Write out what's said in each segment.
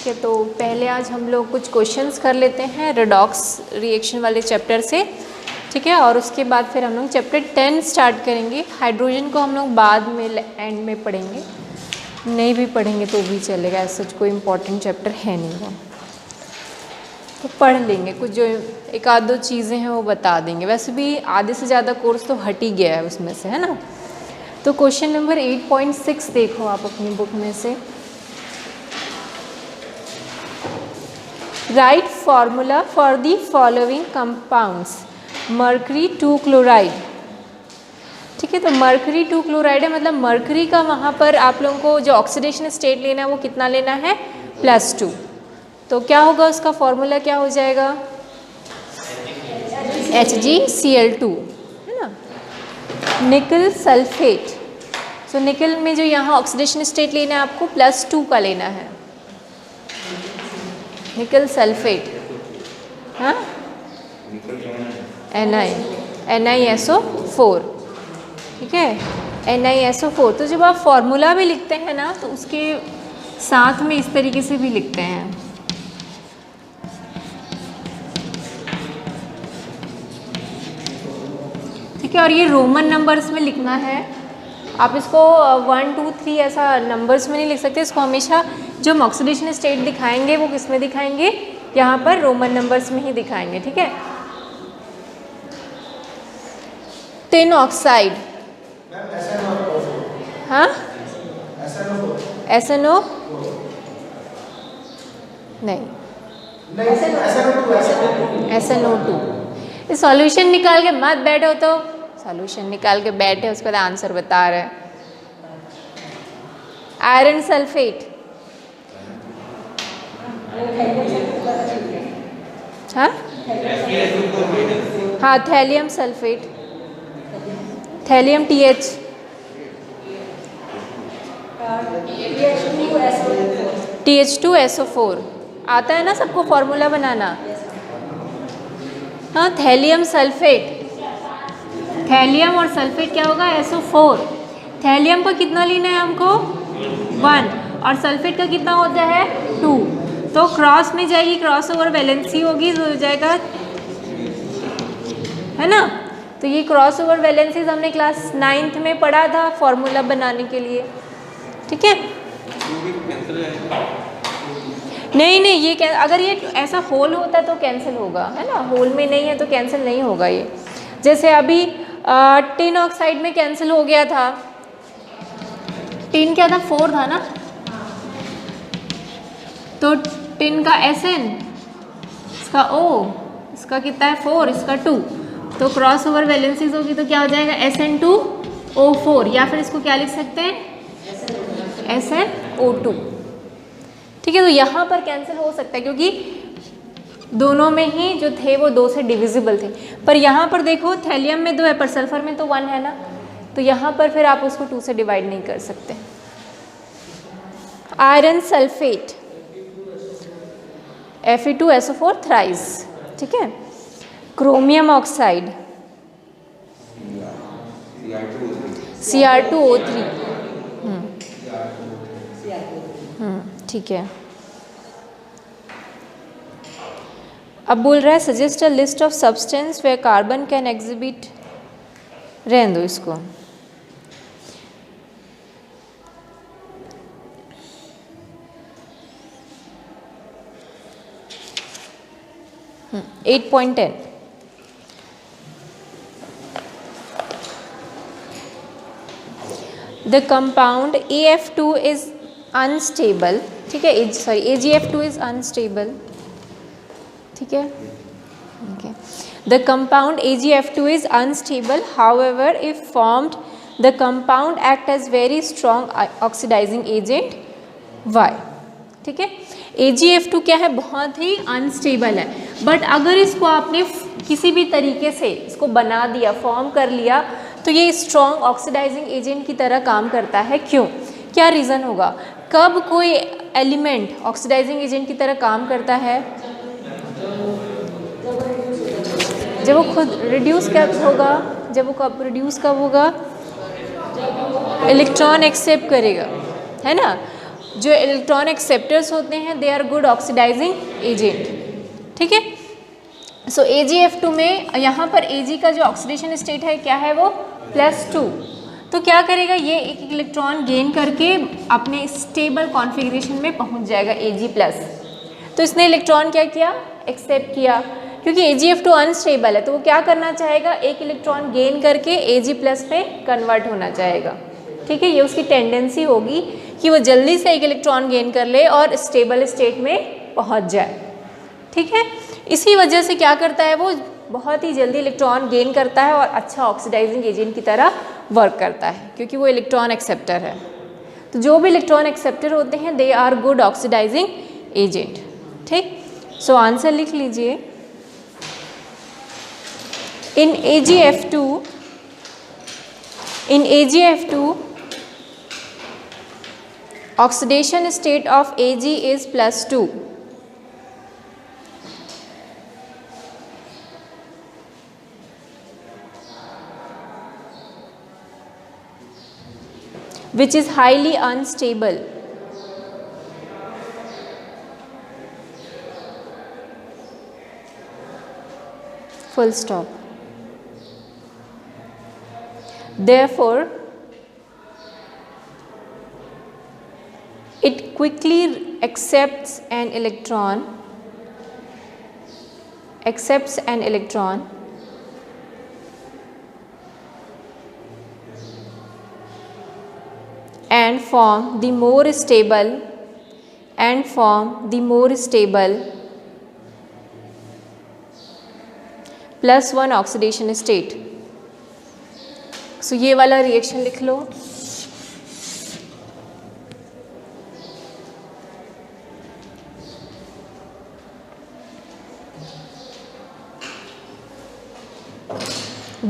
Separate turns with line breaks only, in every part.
ठीक है, तो पहले आज हम लोग कुछ क्वेश्चंस कर लेते हैं रेडॉक्स रिएक्शन वाले चैप्टर से, ठीक है। और उसके बाद फिर हम लोग चैप्टर 10 स्टार्ट करेंगे। हाइड्रोजन को हम लोग बाद में एंड में पढ़ेंगे, नहीं भी पढ़ेंगे तो भी चलेगा, ऐसा कोई इम्पोर्टेंट चैप्टर है नहीं वो, तो पढ़ लेंगे। कुछ जो एक आध दो चीज़ें हैं वो बता देंगे, वैसे भी आधे से ज़्यादा कोर्स तो हट ही गया है उसमें से, है ना। तो क्वेश्चन नंबर 8.6 देखो आप अपनी बुक में से। Right formula for the following compounds. Mercury 2 chloride, ठीक है। तो मर्करी 2 क्लोराइड है, मतलब मर्करी का वहाँ पर आप लोगों को जो ऑक्सीडेशन स्टेट लेना है वो कितना लेना है, +2। तो क्या होगा उसका फॉर्मूला, क्या हो जाएगा, HgCl2, है ना। निकल सल्फेट, सो निकल में जो यहाँ ऑक्सीडेशन स्टेट लेना है आपको +2 का लेना है, निकल सल्फेट, हाँ, NiSO4, ठीक है, NiSO4। तो जब आप फॉर्मूला भी लिखते हैं ना तो उसके साथ में इस तरीके से भी लिखते हैं, ठीक है। और ये रोमन नंबर्स में लिखना है, आप इसको 1 2 3 ऐसा नंबर्स में नहीं लिख सकते। इसको हमेशा जो हम ऑक्सीडेशन स्टेट दिखाएंगे वो किस में दिखाएंगे, यहाँ पर रोमन नंबर्स में ही दिखाएंगे, ठीक है। टिन ऑक्साइड, हाँ, SNO नहीं, SNO2। इस सॉल्यूशन निकाल के मत बैठो, तो सॉल्यूशन निकाल के बैठे उस पर आंसर बता रहे हैं। आयरन सल्फेट, हाँ हाँ, thallium sulphate, thallium TH, TH2SO4 आता है ना सबको फॉर्मूला बनाना, हाँ। थैलियम सल्फेट, थैलियम और सल्फेट क्या होगा, SO4। थैलियम का कितना लेना है हमको, 1, और सल्फेट का कितना होता है, 2। तो क्रॉस में जाएगी, क्रॉस ओवर वैलेंसी होगी, तो हो जाएगा, है ना। तो ये क्रॉस ओवर वैलेंसीज हमने क्लास 9th में पढ़ा था फॉर्मूला बनाने के लिए, ठीक है। नहीं नहीं, ये अगर ये ऐसा होल होता तो कैंसिल होगा, है ना, होल में नहीं है तो कैंसिल नहीं होगा ये। जैसे अभी टिन ऑक्साइड में कैंसिल हो गया था, टिन क्या था, 4 था ना, तो टिन का SN, इसका O, इसका कितना है 4, इसका 2, तो क्रॉस ओवर वैलेंसीज होगी तो क्या हो जाएगा, SN2O4, या फिर इसको क्या लिख सकते हैं, SNO2, ठीक है। तो यहाँ पर कैंसिल हो सकता है क्योंकि दोनों में ही जो थे वो 2 से डिविजिबल थे, पर यहाँ पर देखो थैलियम में 2 है पर सल्फर में तो 1 है ना, तो यहाँ पर फिर आप उसको 2 से डिवाइड नहीं कर सकते। आयरन सल्फेट, Fe2SO4 थ्राइस, ठीक है। क्रोमियम ऑक्साइड, Cr2O3, ठीक है। अब बोल रहा है suggest a list of substance where carbon can exhibit, रहने दो इसको। Hmm. 8.10 The compound AF2 is unstable, ठीक है, सॉरी AgF2 is unstable, ठीक है, okay. The compound AgF2 is unstable, however if formed the compound act as very strong oxidizing agent. Why? ठीक है, AgF2 क्या है, बहुत ही अनस्टेबल है, बट अगर इसको आपने किसी भी तरीके से इसको बना दिया, फॉर्म कर लिया, तो ये स्ट्रॉन्ग ऑक्सीडाइजिंग एजेंट की तरह काम करता है। क्यों, क्या रीज़न होगा, कब कोई एलिमेंट ऑक्सीडाइजिंग एजेंट की तरह काम करता है, जब वो खुद रिड्यूस कब होगा, जब वो कब रिड्यूस कब होगा, इलेक्ट्रॉन एक्सेप्ट करेगा, है ना। जो इलेक्ट्रॉन एक्सेप्टर्स होते हैं they are good oxidising agent, ठीक है। सो AgF2 में यहाँ पर Ag का जो ऑक्सीडेशन स्टेट है क्या है वो +2, तो क्या करेगा ये एक इलेक्ट्रॉन गेन करके अपने स्टेबल कॉन्फ़िगरेशन में पहुँच जाएगा Ag+। तो इसने इलेक्ट्रॉन क्या किया, एक्सेप्ट किया, क्योंकि AgF2 अनस्टेबल है तो वो क्या करना चाहेगा, एक इलेक्ट्रॉन गेन करके Ag+ पे कन्वर्ट होना चाहेगा, ठीक है। ये उसकी टेंडेंसी होगी कि वो जल्दी से एक इलेक्ट्रॉन गेन कर ले और स्टेबल स्टेट में पहुंच जाए, ठीक है। इसी वजह से क्या करता है वो बहुत ही जल्दी इलेक्ट्रॉन गेन करता है और अच्छा ऑक्सीडाइजिंग एजेंट की तरह वर्क करता है, क्योंकि वो इलेक्ट्रॉन एक्सेप्टर है। तो जो भी इलेक्ट्रॉन एक्सेप्टर होते हैं they are good oxidising agent, ठीक। सो आंसर लिख लीजिए, in AgF2 oxidation state of Ag is +2, which is highly unstable. Full stop. Therefore, it quickly accepts an electron and form the more stable +1 oxidation state. So ये वाला reaction लिख लो।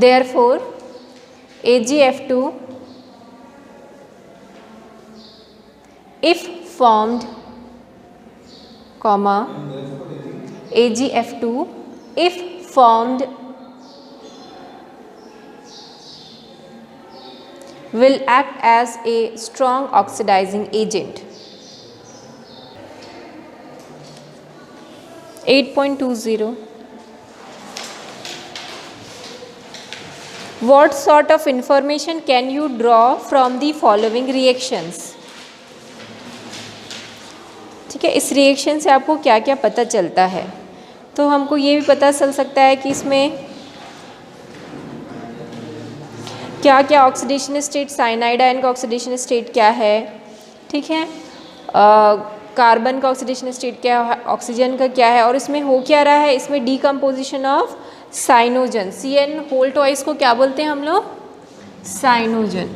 Therefore, AgF2 if formed, AgF2 if formed will act as a strong oxidizing agent. 8.20 What sort of information can you draw from the following reactions? ठीक है, इस reaction से आपको क्या क्या पता चलता है, तो हमको ये भी पता चल सकता है कि इसमें क्या क्या ऑक्सीडेशन स्टेट, साइनाइड आयन का ऑक्सीडेशन स्टेट क्या है, ठीक है, कार्बन का ऑक्सीडेशन स्टेट क्या है, ऑक्सीजन का क्या है, और इसमें हो क्या रहा है, इसमें decomposition of cyanogen, CN whole twice को क्या बोलते हैं हम लोग, साइनोजन।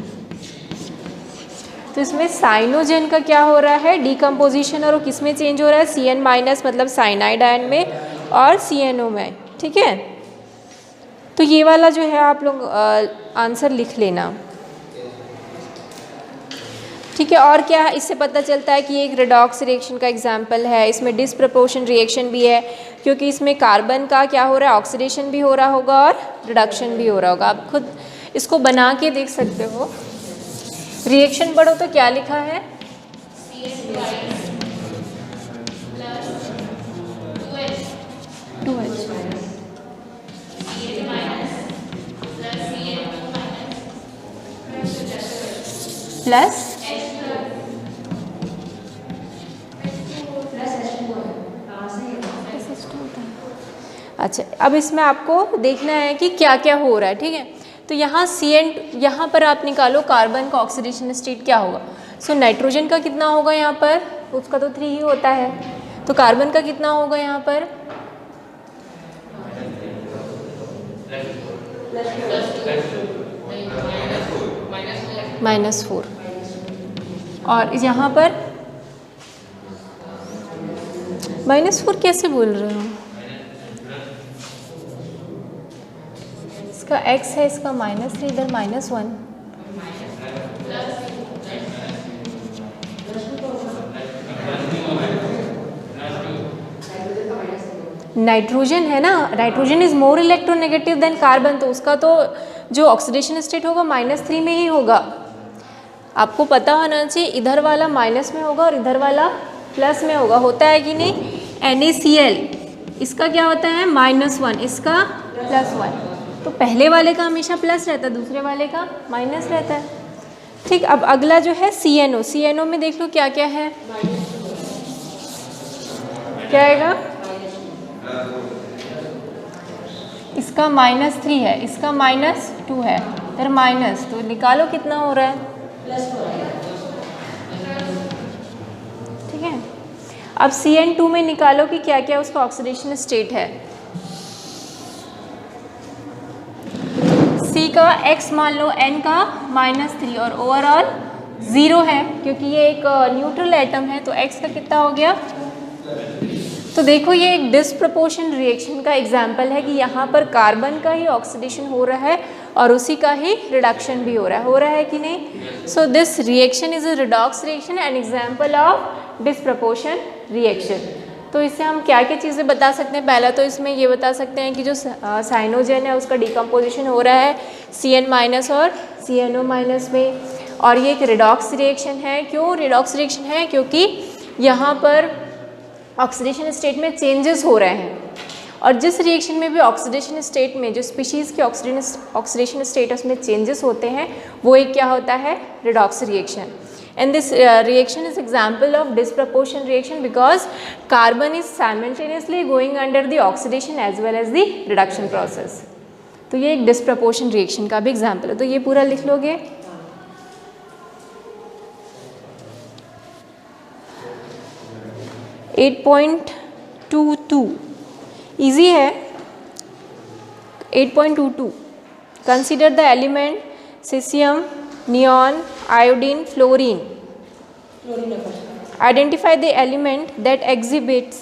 तो इसमें साइनोजन का क्या हो रहा है, डीकम्पोजिशन, और वो किस में चेंज हो रहा है, CN- मतलब साइनाइड आयन में और CNO में, ठीक है। तो ये वाला जो है आप लोग आंसर लिख लेना, ठीक है। और क्या है, इससे पता चलता है कि ये एक रेडॉक्स रिएक्शन का एग्जाम्पल है, इसमें डिसप्रपोर्शन रिएक्शन भी है, क्योंकि इसमें कार्बन का क्या हो रहा है, ऑक्सीडेशन भी हो रहा होगा और रिडक्शन भी हो रहा होगा। आप खुद इसको बना के देख सकते हो। रिएक्शन पढ़ो तो क्या लिखा है, प्लस अच्छा, अब इसमें आपको देखना है कि क्या क्या हो रहा है, ठीक है। तो यहाँ CN, यहाँ पर आप निकालो कार्बन का ऑक्सीडेशन स्टेट क्या होगा। सो नाइट्रोजन का कितना होगा यहाँ पर, उसका तो 3 ही होता है, तो कार्बन का कितना होगा यहाँ पर, -4, और यहाँ पर -4 कैसे बोल रहे हो, इसका x है, इसका -3, इधर -1, नाइट्रोजन है ना, nitrogen is more electronegative than carbon, तो उसका तो जो ऑक्सीडेशन स्टेट होगा -3 में ही होगा। आपको पता होना चाहिए इधर वाला माइनस में होगा और इधर वाला प्लस में होगा, होता है कि नहीं। NaCl इसका क्या होता है -1, इसका +1, तो पहले वाले का हमेशा प्लस रहता है, दूसरे वाले का माइनस रहता है। ठीक, अब अगला जो है CNO, CNO में देख लो क्या क्या है, क्या आएगा, इसका -3 है, इसका -2 है, फिर माइनस, तो निकालो कितना हो रहा है, ठीक है। अब CN2 में निकालो कि क्या क्या उसका ऑक्सीडेशन स्टेट है। C का X मान लो, N का -3 और ओवरऑल 0 है, क्योंकि ये एक न्यूट्रल एटम है, तो X का कितना हो गया। तो देखो ये एक डिसप्रपोर्शन रिएक्शन का एग्जाम्पल है कि यहाँ पर कार्बन का ही ऑक्सीडेशन हो रहा है और उसी का ही रिडक्शन भी हो रहा है कि नहीं। So this reaction is a redox reaction, an example of disproportion reaction. तो इससे हम क्या क्या चीज़ें बता सकते हैं, पहला तो इसमें ये बता सकते हैं कि जो साइनोजन है उसका डिकम्पोजिशन हो रहा है Cn- और CNO- में, और ये एक रिडॉक्स रिएक्शन है। क्यों रिडॉक्स रिएक्शन है, क्योंकि यहाँ पर ऑक्सीडेशन स्टेट में चेंजेस हो रहे हैं, और जिस रिएक्शन में भी ऑक्सीडेशन स्टेट में जो स्पीशीज़ के ऑक्सीडेशन स्टेटस में चेंजेस होते हैं वो एक क्या होता है, redox reaction. And this reaction is example of disproportion reaction because carbon is simultaneously going under the oxidation as well as the reduction process. तो ये एक disproportion reaction का भी example है, तो ये पूरा लिख लोगे। (8.22) easy है। 8.22 consider the element cesium, neon, iodine, fluorine. Identify the element that exhibits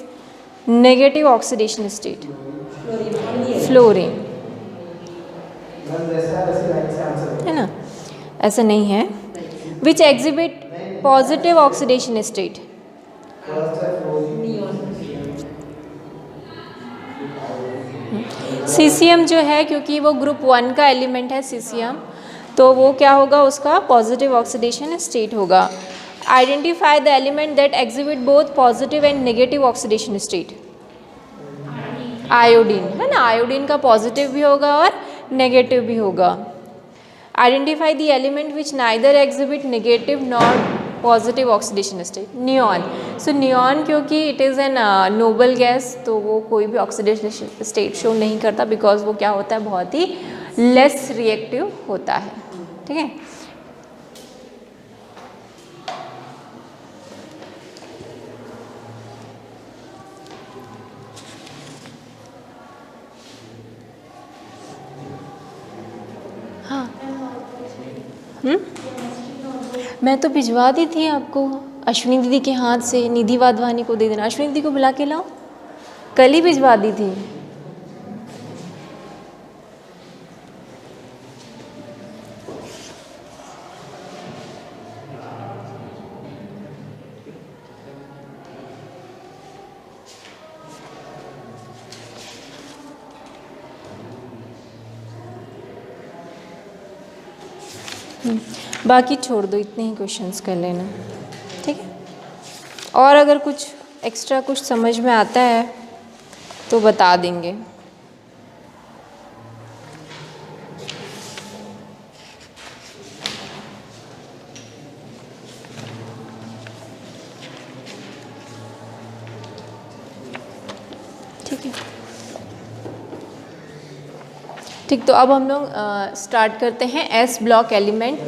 negative oxidation state. Fluorine. है ना, ऐसा नहीं है। Which exhibit positive oxidation state. Caesium जो है, क्योंकि वो ग्रुप 1 का एलिमेंट है सीसियम, तो वो क्या होगा, उसका पॉजिटिव ऑक्सीडेशन स्टेट होगा। Identify the element that exhibit both positive and negative oxidation state. Iodine है ना, आयोडीन का पॉजिटिव भी होगा और नेगेटिव भी होगा। Identify the element which neither exhibit negative not positive oxidation state. Neon, so neon क्योंकि it is an noble gas, तो वो कोई भी ऑक्सीडेशन स्टेट शो नहीं करता, बिकॉज वो क्या होता है, बहुत ही लेस रिएक्टिव होता है। ठीक है, हाँ मैं तो भिजवा दी थी आपको अश्विनी दीदी के हाथ से, निधि वाधवानी को दे देना। अश्विनी दीदी को बुला के लाओ, कल ही भिजवा दी थी। बाकी छोड़ दो, इतने ही क्वेश्चंस कर लेना, ठीक है। और अगर कुछ एक्स्ट्रा कुछ समझ में आता है तो बता देंगे। ठीक है, ठीक, तो अब हम लोग स्टार्ट करते हैं एस ब्लॉक एलिमेंट।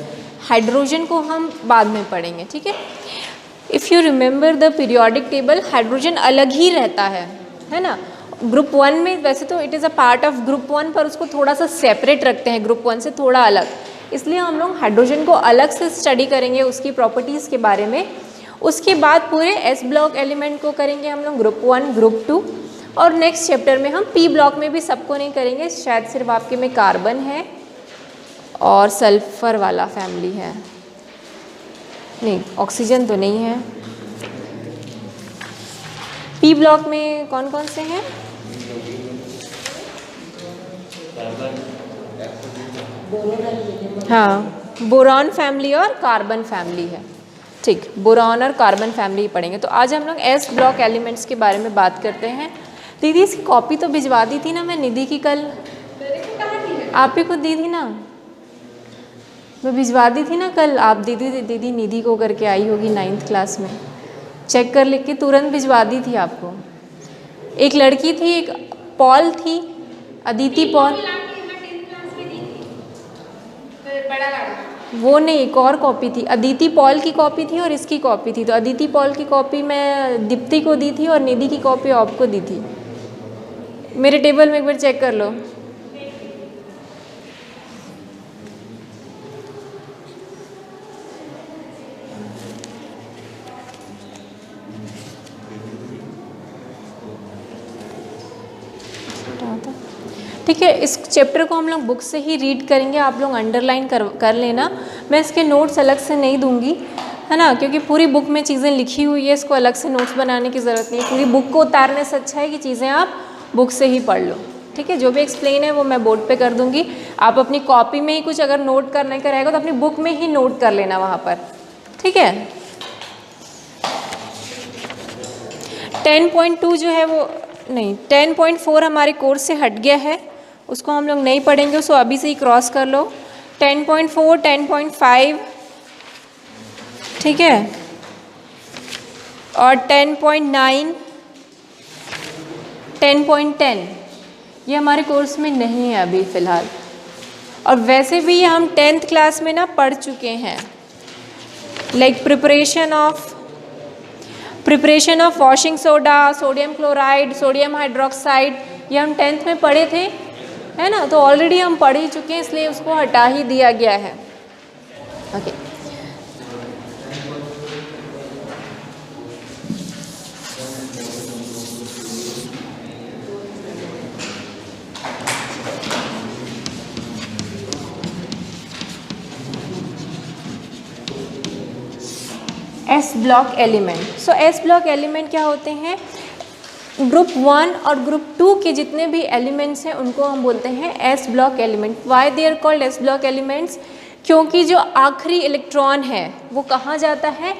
हाइड्रोजन को हम बाद में पढ़ेंगे, ठीक है। If you remember the periodic table, hydrogen अलग ही रहता है ना। ग्रुप 1 में वैसे तो it is a part of group 1, पर उसको थोड़ा सा सेपरेट रखते हैं ग्रुप 1 से थोड़ा अलग, इसलिए हम लोग हाइड्रोजन को अलग से स्टडी करेंगे, उसकी प्रॉपर्टीज़ के बारे में। उसके बाद पूरे एस ब्लॉक एलिमेंट को करेंगे हम लोग ग्रुप 1, ग्रुप 2, और नेक्स्ट चैप्टर में हम पी ब्लॉक में भी सबको नहीं करेंगे, शायद सिर्फ आपके में कार्बन है और सल्फर वाला फैमिली है, नहीं ऑक्सीजन तो नहीं है। पी ब्लॉक में कौन कौन से हैं? हाँ, बोरॉन फैमिली और कार्बन फैमिली है। ठीक, बोरॉन और कार्बन फैमिली पढ़ेंगे। तो आज हम लोग एस ब्लॉक एलिमेंट्स के बारे में बात करते हैं। दीदी इसकी कॉपी तो भिजवा दी थी ना मैं निधि की कल, आप ही को दी थी ना, मैं भिजवा दी थी ना कल, आप दीदी निधि को करके आई होगी 9th क्लास में, चेक कर लिख के तुरंत भिजवा दी थी आपको। एक लड़की थी, एक पॉल थी, अदिति पॉल, वो नहीं, एक और कॉपी थी, अदिति पॉल की कॉपी थी और इसकी कॉपी थी। तो अदिति पॉल की कॉपी मैं दीप्ति को दी थी और निधि की कॉपी आपको दी थी। मेरे टेबल में एक बार चेक कर लो। ठीक है, इस चैप्टर को हम लोग बुक से ही रीड करेंगे, आप लोग अंडरलाइन कर लेना। मैं इसके नोट्स अलग से नहीं दूंगी, है ना, क्योंकि पूरी बुक में चीज़ें लिखी हुई है, इसको अलग से नोट्स बनाने की ज़रूरत नहीं है। पूरी बुक को उतारने से अच्छा है कि चीज़ें आप बुक से ही पढ़ लो। ठीक है, जो भी एक्सप्लेन है वो मैं बोर्ड पे कर दूंगी, आप अपनी कॉपी में ही कुछ अगर नोट करने का रहेगा तो अपनी बुक में ही नोट कर लेना वहाँ पर। ठीक है, 10.2 जो है वो नहीं, 10.4 हमारे कोर्स से हट गया है, उसको हम लोग नहीं पढ़ेंगे, उसको अभी से ही क्रॉस कर लो। 10.4, 10.5, ठीक है, और 10.9, 10.10 ये हमारे कोर्स में नहीं है अभी फ़िलहाल, और वैसे भी ये हम 10th क्लास में ना पढ़ चुके हैं। Like preparation of washing soda, sodium chloride, sodium hydroxide, ये हम 10th में पढ़े थे, है ना, तो ऑलरेडी हम पढ़ ही चुके हैं, इसलिए उसको हटा ही दिया गया है। Okay, s block element. So s block element क्या होते हैं? ग्रुप 1 और ग्रुप 2 के जितने भी एलिमेंट्स हैं उनको हम बोलते हैं S block element. Why they are called S block elements? क्योंकि जो आखिरी इलेक्ट्रॉन है वो कहाँ जाता है?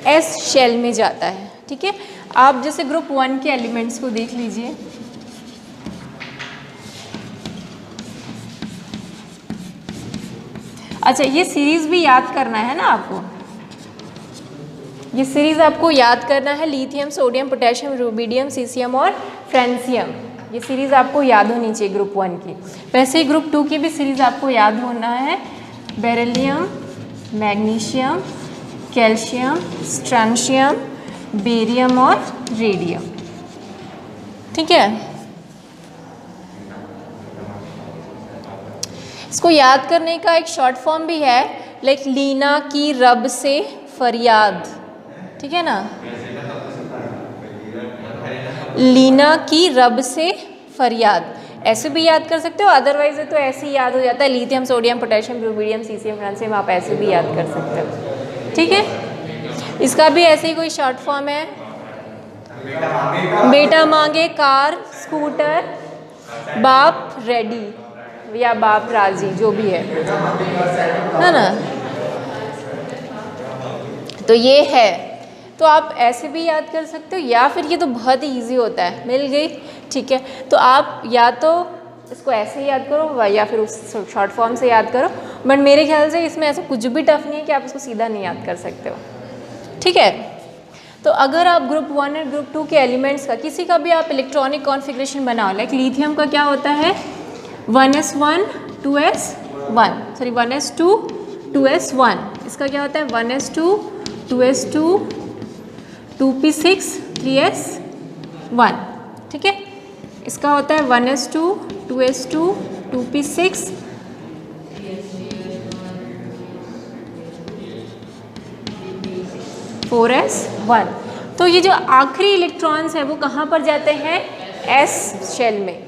एस शेल में जाता है। ठीक है, आप जैसे ग्रुप 1 के एलिमेंट्स को देख लीजिए, अच्छा ये सीरीज भी याद करना है ना आपको, ये सीरीज़ आपको याद करना है, lithium, sodium, potassium, rubidium, caesium और फ्रांसियम, ये सीरीज़ आपको याद होनी चाहिए ग्रुप 1 की। वैसे ही ग्रुप 2 की भी सीरीज़ आपको याद होना है, बेरिलियम, मैग्नीशियम, कैल्शियम, स्ट्रैंशियम, बेरियम और रेडियम। ठीक है, इसको याद करने का एक शॉर्ट फॉर्म भी है, लाइक लीना की रब से फरियाद, ठीक है ना, लीना की रब से फरियाद, ऐसे भी याद कर सकते हो, अदरवाइज तो ऐसे ही याद हो जाता है, lithium, sodium, potassium, rubidium, caesium, francium, आप ऐसे भी याद कर सकते हो। ठीक है, इसका भी ऐसे ही कोई शॉर्ट फॉर्म है, बेटा मांगे कार, स्कूटर, बाप रेडी या बाप राजी, जो भी है ना, तो ये है, तो आप ऐसे भी याद कर सकते हो, या फिर ये तो बहुत ही ईजी होता है, मिल गई। ठीक है, तो आप या तो इसको ऐसे ही याद करो या फिर उस शॉर्ट फॉर्म से याद करो, बट मेरे ख्याल से इसमें ऐसा कुछ भी टफ नहीं है कि आप इसको सीधा नहीं याद कर सकते हो। ठीक है, तो अगर आप ग्रुप 1 और ग्रुप 2 के एलिमेंट्स का किसी का भी आप इलेक्ट्रॉनिक कॉन्फ़िगरेशन बनाओ, लाइक लिथियम का क्या होता है, 1s1 2s1, sorry 1s2 2s1, इसका क्या होता है 1s2 2s2 2p6 3s1। ठीक है, इसका होता है 1s2 2s2 2p6 4s1। तो ये जो आखिरी इलेक्ट्रॉन्स है वो कहाँ पर जाते हैं? एस शेल में।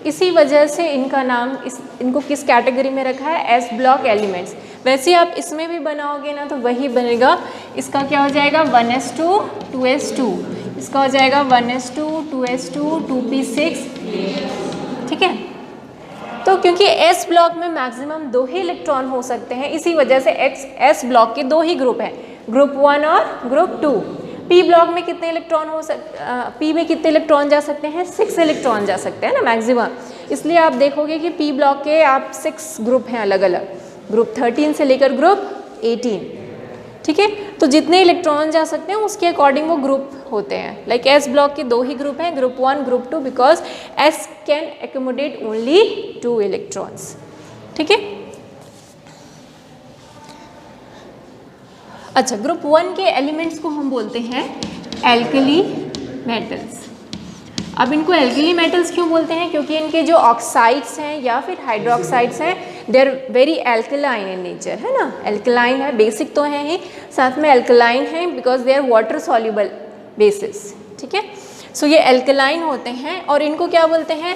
इसी वजह से इनका नाम इनको किस कैटेगरी में रखा है? S block elements. वैसे आप इसमें भी बनाओगे ना तो वही बनेगा, इसका क्या हो जाएगा 1s2 2s2, इसका हो जाएगा 1s2 2s2 2p6। ठीक है, तो तो क्योंकि एस ब्लॉक में मैक्सिमम 2 ही इलेक्ट्रॉन हो सकते हैं, इसी वजह से एस ब्लॉक के 2 ही ग्रुप हैं, ग्रुप 1 और ग्रुप 2। पी ब्लॉक में कितने इलेक्ट्रॉन पी में कितने इलेक्ट्रॉन जा सकते हैं? 6 इलेक्ट्रॉन जा सकते हैं ना मैक्सिमम। इसलिए आप देखोगे कि पी ब्लॉक के आप 6 ग्रुप हैं अलग अलग, ग्रुप 13 से लेकर ग्रुप 18, ठीक है। तो जितने इलेक्ट्रॉन जा सकते हैं उसके अकॉर्डिंग वो ग्रुप होते हैं। लाइक एस ब्लॉक के 2 ही ग्रुप हैं, group 1 group 2, because S can accommodate only 2 electrons, ठीक है। अच्छा, ग्रुप 1 के एलिमेंट्स को हम बोलते हैं एल्कली मेटल्स। अब इनको एल्कली मेटल्स क्यों बोलते हैं? क्योंकि इनके जो ऑक्साइड्स हैं या फिर हाइड्रोक्साइड्स हैं, they are very alkaline in nature, है ना। एल्कलाइन है, बेसिक तो है ही, साथ में एल्कलाइन है because they are water soluble bases, ठीक है। सो ये एल्कलाइन होते हैं और इनको क्या बोलते हैं?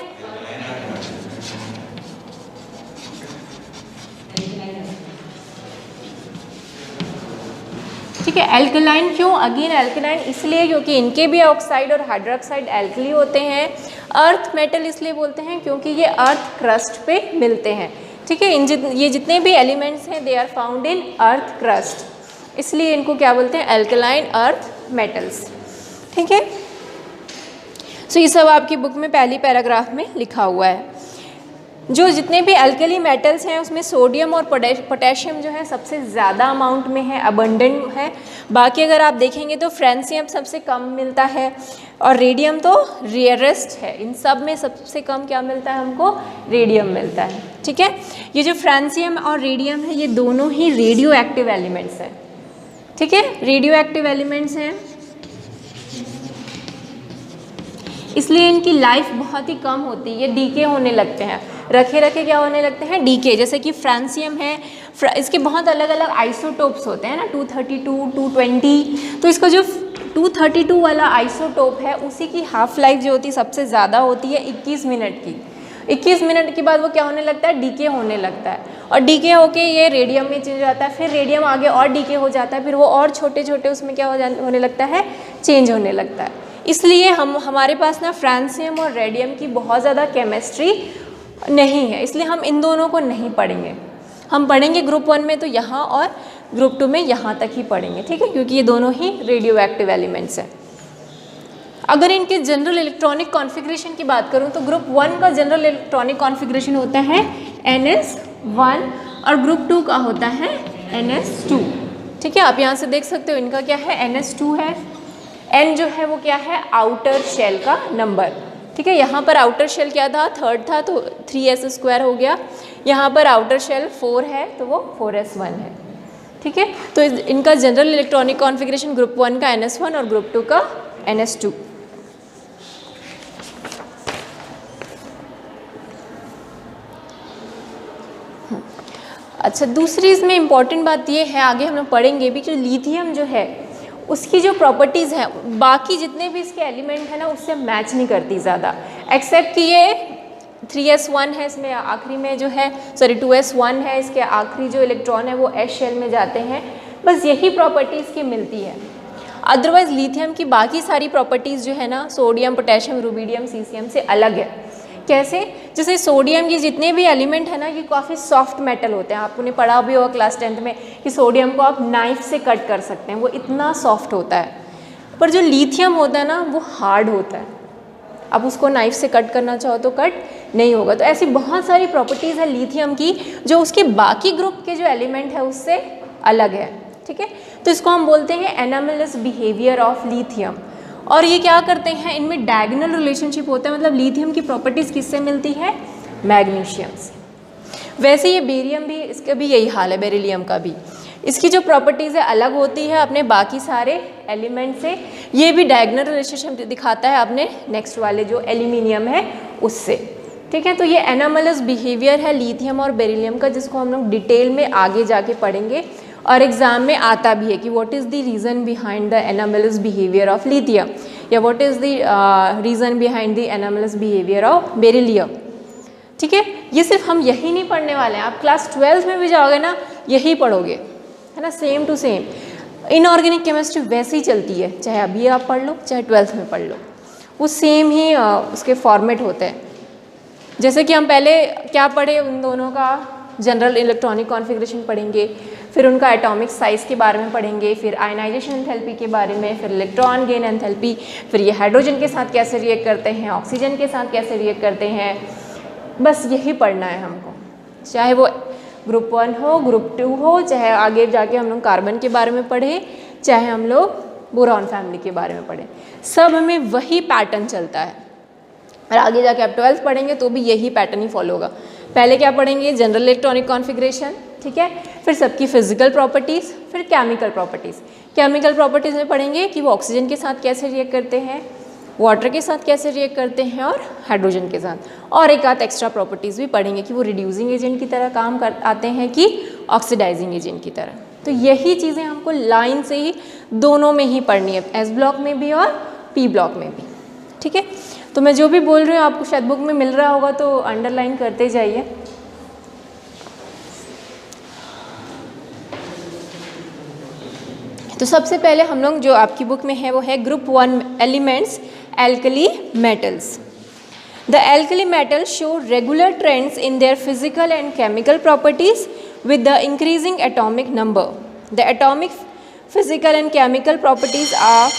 ठीक है। एल्कलाइन क्यों? अगेन एल्कलाइन इसलिए क्योंकि इनके भी ऑक्साइड और हाइड्रोक्साइड एल्कली होते हैं। अर्थ मेटल इसलिए बोलते हैं क्योंकि ये अर्थ क्रस्ट पे मिलते हैं, ठीक है। ये जितने भी एलिमेंट्स हैं they are found in earth crust, इसलिए इनको क्या बोलते हैं? एल्कलाइन अर्थ मेटल्स, ठीक है। सो ये सब आपकी बुक में पहली पैराग्राफ में लिखा हुआ है। जो जितने भी अल्कली मेटल्स हैं उसमें सोडियम और पोटेशियम जो है सबसे ज़्यादा अमाउंट में है, अबंडेंट है। बाकी अगर आप देखेंगे तो फ्रांसियम सबसे कम मिलता है और रेडियम तो रेयरेस्ट है। इन सब में सबसे कम क्या मिलता है हमको? रेडियम मिलता है, ठीक है। ये जो फ्रांसियम और रेडियम है ये दोनों ही रेडियो एक्टिव एलिमेंट्स हैं, ठीक है। रेडियो एक्टिव एलिमेंट्स हैं, इसलिए इनकी लाइफ बहुत ही कम होती है, ये डीके होने लगते हैं, रखे रखे क्या होने लगते हैं? डीके। जैसे कि फ्रांसियम है, इसके बहुत अलग अलग आइसोटोप्स होते हैं ना, 232, 220। तो इसका जो 232 वाला आइसोटोप है उसी की हाफ लाइफ जो होती है सबसे ज़्यादा होती है 21 मिनट की। 21 मिनट के बाद वो क्या होने लगता है? डीके होने लगता है और डीके होके ये रेडियम में चेंज हो जाता है, फिर रेडियम आगे और डीके हो जाता है, फिर वो और छोटे छोटे उसमें क्या होने लगता है? चेंज होने लगता है। इसलिए हमारे पास ना फ्रांसियम और रेडियम की बहुत ज़्यादा केमिस्ट्री नहीं है, इसलिए हम इन दोनों को नहीं पढ़ेंगे। हम पढ़ेंगे ग्रुप 1 में तो यहाँ और ग्रुप 2 में यहाँ तक ही पढ़ेंगे, ठीक है, क्योंकि ये दोनों ही रेडियो एक्टिव एलिमेंट्स हैं। अगर इनके जनरल इलेक्ट्रॉनिक कॉन्फ़िगरेशन की बात करूँ तो ग्रुप 1 का जनरल इलेक्ट्रॉनिक कॉन्फ़िगरेशन होता है NS1 और ग्रुप 2 का होता है NS2, ठीक है। आप यहाँ से देख सकते हो इनका क्या है? NS2 है। N जो है वो क्या है? आउटर शेल का नंबर, ठीक है। यहाँ पर आउटर शेल क्या था? 3rd था तो 3s² हो गया। यहाँ पर आउटर शेल 4 है तो वो 4s1 है, ठीक है। तो इनका जनरल इलेक्ट्रॉनिक कॉन्फ़िगरेशन ग्रुप 1 का NS1 और ग्रुप 2 का NS2। अच्छा, दूसरी इसमें इम्पॉर्टेंट बात ये है, आगे हम लोग पढ़ेंगे भी, कि लिथियम जो है उसकी जो प्रॉपर्टीज़ हैं बाकी जितने भी इसके एलिमेंट हैं ना उससे मैच नहीं करती ज़्यादा, एक्सेप्ट कि ये 3s1 है, इसमें आखिरी में जो है 2s1 है, इसके आखिरी जो इलेक्ट्रॉन है वो s शेल में जाते हैं, बस यही प्रॉपर्टी इसकी मिलती है। अदरवाइज़ लिथियम की बाकी सारी प्रॉपर्टीज़ जो है ना सोडियम, पोटेशियम, रुबिडियम, सीसियम से अलग है। कैसे? जैसे सोडियम के जितने भी एलिमेंट है ना ये काफ़ी सॉफ्ट मेटल होते हैं, आपने पढ़ा भी होगा क्लास 10th में कि सोडियम को आप नाइफ से कट कर सकते हैं, वो इतना सॉफ्ट होता है। पर जो लिथियम होता है ना वो हार्ड होता है, अब उसको नाइफ से कट करना चाहो तो कट नहीं होगा। तो ऐसी बहुत सारी प्रॉपर्टीज़ है लिथियम की जो उसके बाकी ग्रुप के जो एलिमेंट है उससे अलग है, ठीक है। तो इसको हम बोलते हैं एनामलस बिहेवियर ऑफ लिथियम। और ये क्या करते हैं? इनमें डायगोनल रिलेशनशिप होता है, मतलब लिथियम की प्रॉपर्टीज़ किससे मिलती है? मैग्नीशियम से। वैसे ये बेरियम भी, इसका भी यही हाल है, बेरिलियम का भी। इसकी जो प्रॉपर्टीज़ है अलग होती है अपने बाकी सारे एलिमेंट से। ये भी डायगोनल रिलेशनशिप दिखाता है अपने नेक्स्ट वाले जो एल्यूमिनियम है उससे, ठीक है। तो ये एनामलस बिहेवियर है लिथियम और बेरिलियम का, जिसको हम लोग डिटेल में आगे जाके पढ़ेंगे और एग्जाम में आता भी है कि what is the reason behind the anomalous behaviour of lithium या what is the reason behind the anomalous behaviour of beryllium, ठीक है। ये सिर्फ हम यही नहीं पढ़ने वाले हैं, आप क्लास 12th में भी जाओगे ना यही पढ़ोगे, है ना, same to same. Inorganic chemistry वैसे ही चलती है, चाहे अभी आप पढ़ लो चाहे 12th में पढ़ लो, वो सेम ही उसके फॉर्मेट होते हैं। जैसे कि हम पहले क्या पढ़े, उन दोनों का जनरल इलेक्ट्रॉनिक कॉन्फ़िगरेशन पढ़ेंगे, फिर उनका एटॉमिक साइज़ के बारे में पढ़ेंगे, फिर आयनाइजेशन एंथैल्पी के बारे में, फिर इलेक्ट्रॉन गेन एंथैल्पी, फिर ये हाइड्रोजन के साथ कैसे रिएक्ट करते हैं, ऑक्सीजन के साथ कैसे रिएक्ट करते हैं। बस यही पढ़ना है हमको, चाहे वो ग्रुप 1 हो, ग्रुप 2 हो, चाहे आगे जाके हम लोग कार्बन के बारे में पढ़ें, चाहे हम लोग बोरॉन फैमिली के बारे में पढ़ें, सब हमें वही पैटर्न चलता है। और आगे जाके आप 12th पढ़ेंगे तो भी यही पैटर्न ही फॉलो होगा। पहले क्या पढ़ेंगे, जनरल इलेक्ट्रॉनिक कॉन्फ़िगरेशन, ठीक है, फिर सबकी फिजिकल प्रॉपर्टीज़, फिर केमिकल प्रॉपर्टीज़। केमिकल प्रॉपर्टीज़ में पढ़ेंगे कि वो ऑक्सीजन के साथ कैसे रिएक्ट करते हैं, वाटर के साथ कैसे रिएक्ट करते हैं और हाइड्रोजन के साथ, और एक आध एक्स्ट्रा प्रॉपर्टीज़ भी पढ़ेंगे कि वो रिड्यूसिंग एजेंट की तरह काम कर आते हैं कि ऑक्सीडाइजिंग एजेंट की तरह। तो यही चीज़ें हमको लाइन से ही दोनों में ही पढ़नी है, एस ब्लॉक में भी और पी ब्लॉक में भी, ठीक है। तो मैं जो भी बोल रही हूँ आपको शायद बुक में मिल रहा होगा तो अंडरलाइन करते जाइए। तो सबसे पहले हम लोग जो आपकी बुक में है वो है group 1 elements, alkali metals. The alkali metals show regular trends in their physical and chemical properties with the increasing atomic number. The atomic, physical and chemical properties of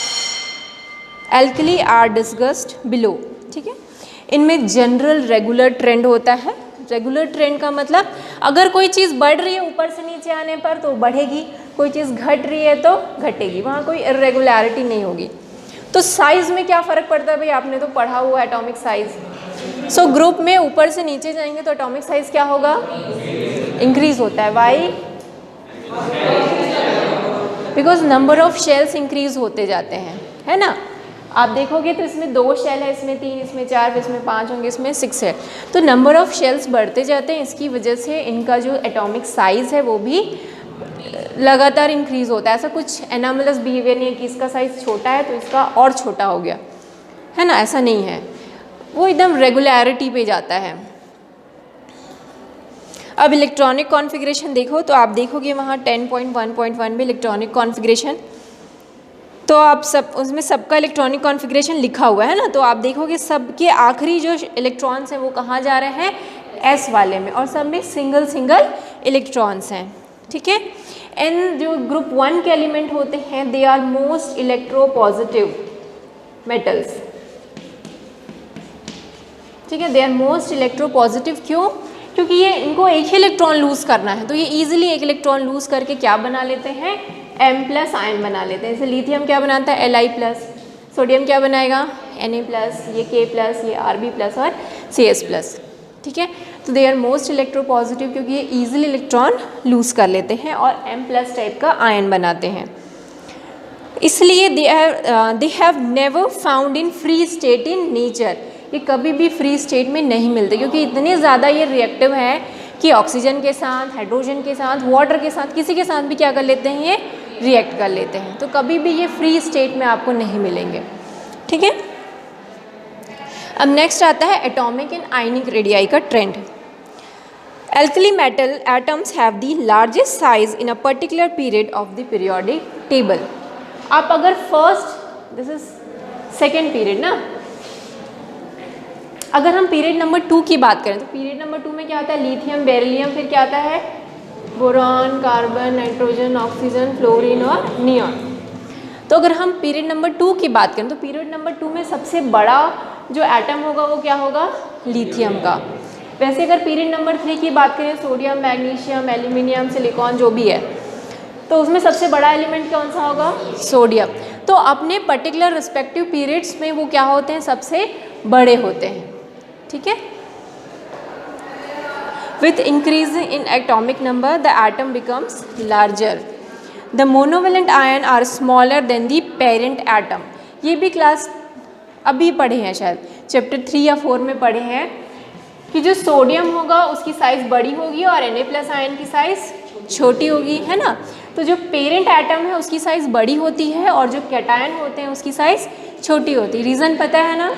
alkali are discussed below. ठीक है, इनमें general regular trend होता है। Regular trend का मतलब अगर कोई चीज़ बढ़ रही है ऊपर से नीचे आने पर तो बढ़ेगी, कोई चीज़ घट रही है तो घटेगी, वहाँ कोई इरेगुलरिटी नहीं होगी। तो साइज़ में क्या फ़र्क पड़ता है भाई, आपने तो पढ़ा हुआ एटॉमिक साइज़। सो ग्रुप में ऊपर से नीचे जाएंगे तो एटॉमिक साइज़ क्या होगा, इंक्रीज होता है। Why, because number of shells increase होते जाते हैं, है ना। आप देखोगे तो इसमें 2 शेल है, इसमें 3, इसमें 4, इसमें 5 होंगे, इसमें 6 है। तो नंबर ऑफ शेल्स बढ़ते जाते हैं, इसकी वजह से इनका जो एटॉमिक साइज़ है वो भी लगातार इंक्रीज होता है। ऐसा कुछ एनामलस बिहेवियर नहीं है कि इसका साइज़ छोटा है तो इसका और छोटा हो गया, है ना, ऐसा नहीं है, वो एकदम रेगुलरिटी पे जाता है। अब इलेक्ट्रॉनिक कॉन्फ़िगरेशन देखो तो आप देखोगे वहाँ 10.1.1 में इलेक्ट्रॉनिक कॉन्फ़िगरेशन, तो आप सब उसमें सबका इलेक्ट्रॉनिक कॉन्फ़िगरेशन लिखा हुआ है ना। तो आप देखोगे सबके आखिरी जो इलेक्ट्रॉन्स हैं वो कहाँ जा रहे हैं, एस वाले में, और सब में सिंगल सिंगल इलेक्ट्रॉन्स हैं, ठीक है। एंड जो ग्रुप 1 के एलिमेंट होते हैं they are most electropositive metals, ठीक है, दे आर मोस्ट इलेक्ट्रोपॉजिटिव। क्यों, क्योंकि ये इनको एक ही इलेक्ट्रॉन लूज़ करना है, तो ये इजीली एक इलेक्ट्रॉन लूज़ करके क्या बना लेते हैं, M+ आयन बना लेते हैं। जैसे लिथियम क्या बनाता है, Li+, सोडियम क्या बनाएगा, Na+, ये K+, ये Rb+ और Cs+, ठीक है। तो दे आर मोस्ट इलेक्ट्रोपॉजिटिव क्योंकि ये ईजिली इलेक्ट्रॉन लूज़ कर लेते हैं और M+ टाइप का आयन बनाते हैं। इसलिए they have never found in free state in nature, ये कभी भी फ्री स्टेट में नहीं मिलते क्योंकि इतने ज़्यादा ये रिएक्टिव है कि ऑक्सीजन के साथ, हाइड्रोजन के साथ, वाटर के साथ, किसी के साथ भी क्या कर लेते हैं, ये रिएक्ट कर लेते हैं। तो कभी भी ये फ्री स्टेट में आपको नहीं मिलेंगे, ठीक है। अब नेक्स्ट आता है एटॉमिक एंड आयनिक रेडियाई का trend. Alkali metal atoms have the largest size in a particular period of the periodic table. आप अगर first, this is second period ना, अगर हम पीरियड नंबर 2 की बात करें तो पीरियड नंबर 2 में क्या आता है, लिथियम, बेरिलियम, फिर क्या आता है, boron, carbon, nitrogen, oxygen, fluorine और नियॉन। तो अगर हम पीरियड नंबर 2 की बात करें तो पीरियड नंबर 2 में सबसे बड़ा जो एटम होगा वो क्या होगा, लिथियम का। वैसे अगर पीरियड नंबर 3 की बात करें, सोडियम, मैग्नीशियम, एल्यूमिनियम, सिलिकॉन जो भी है, तो उसमें सबसे बड़ा एलिमेंट कौन सा होगा, सोडियम। तो अपने पर्टिकुलर रिस्पेक्टिव पीरियड्स में वो क्या होते हैं, सबसे बड़े होते हैं, ठीक है। With increasing in atomic number the atom becomes larger. The monovalent ion are smaller than the parent atom. ये भी क्लास अभी पढ़े हैं, शायद चैप्टर 3 या 4 में पढ़े हैं कि जो सोडियम होगा उसकी साइज़ बड़ी होगी और Na+ आयन की साइज़ छोटी होगी, है ना। तो जो पेरेंट एटम है उसकी साइज़ बड़ी होती है और जो कैटायन होते हैं उसकी साइज़ छोटी होती है। रीज़न पता है ना,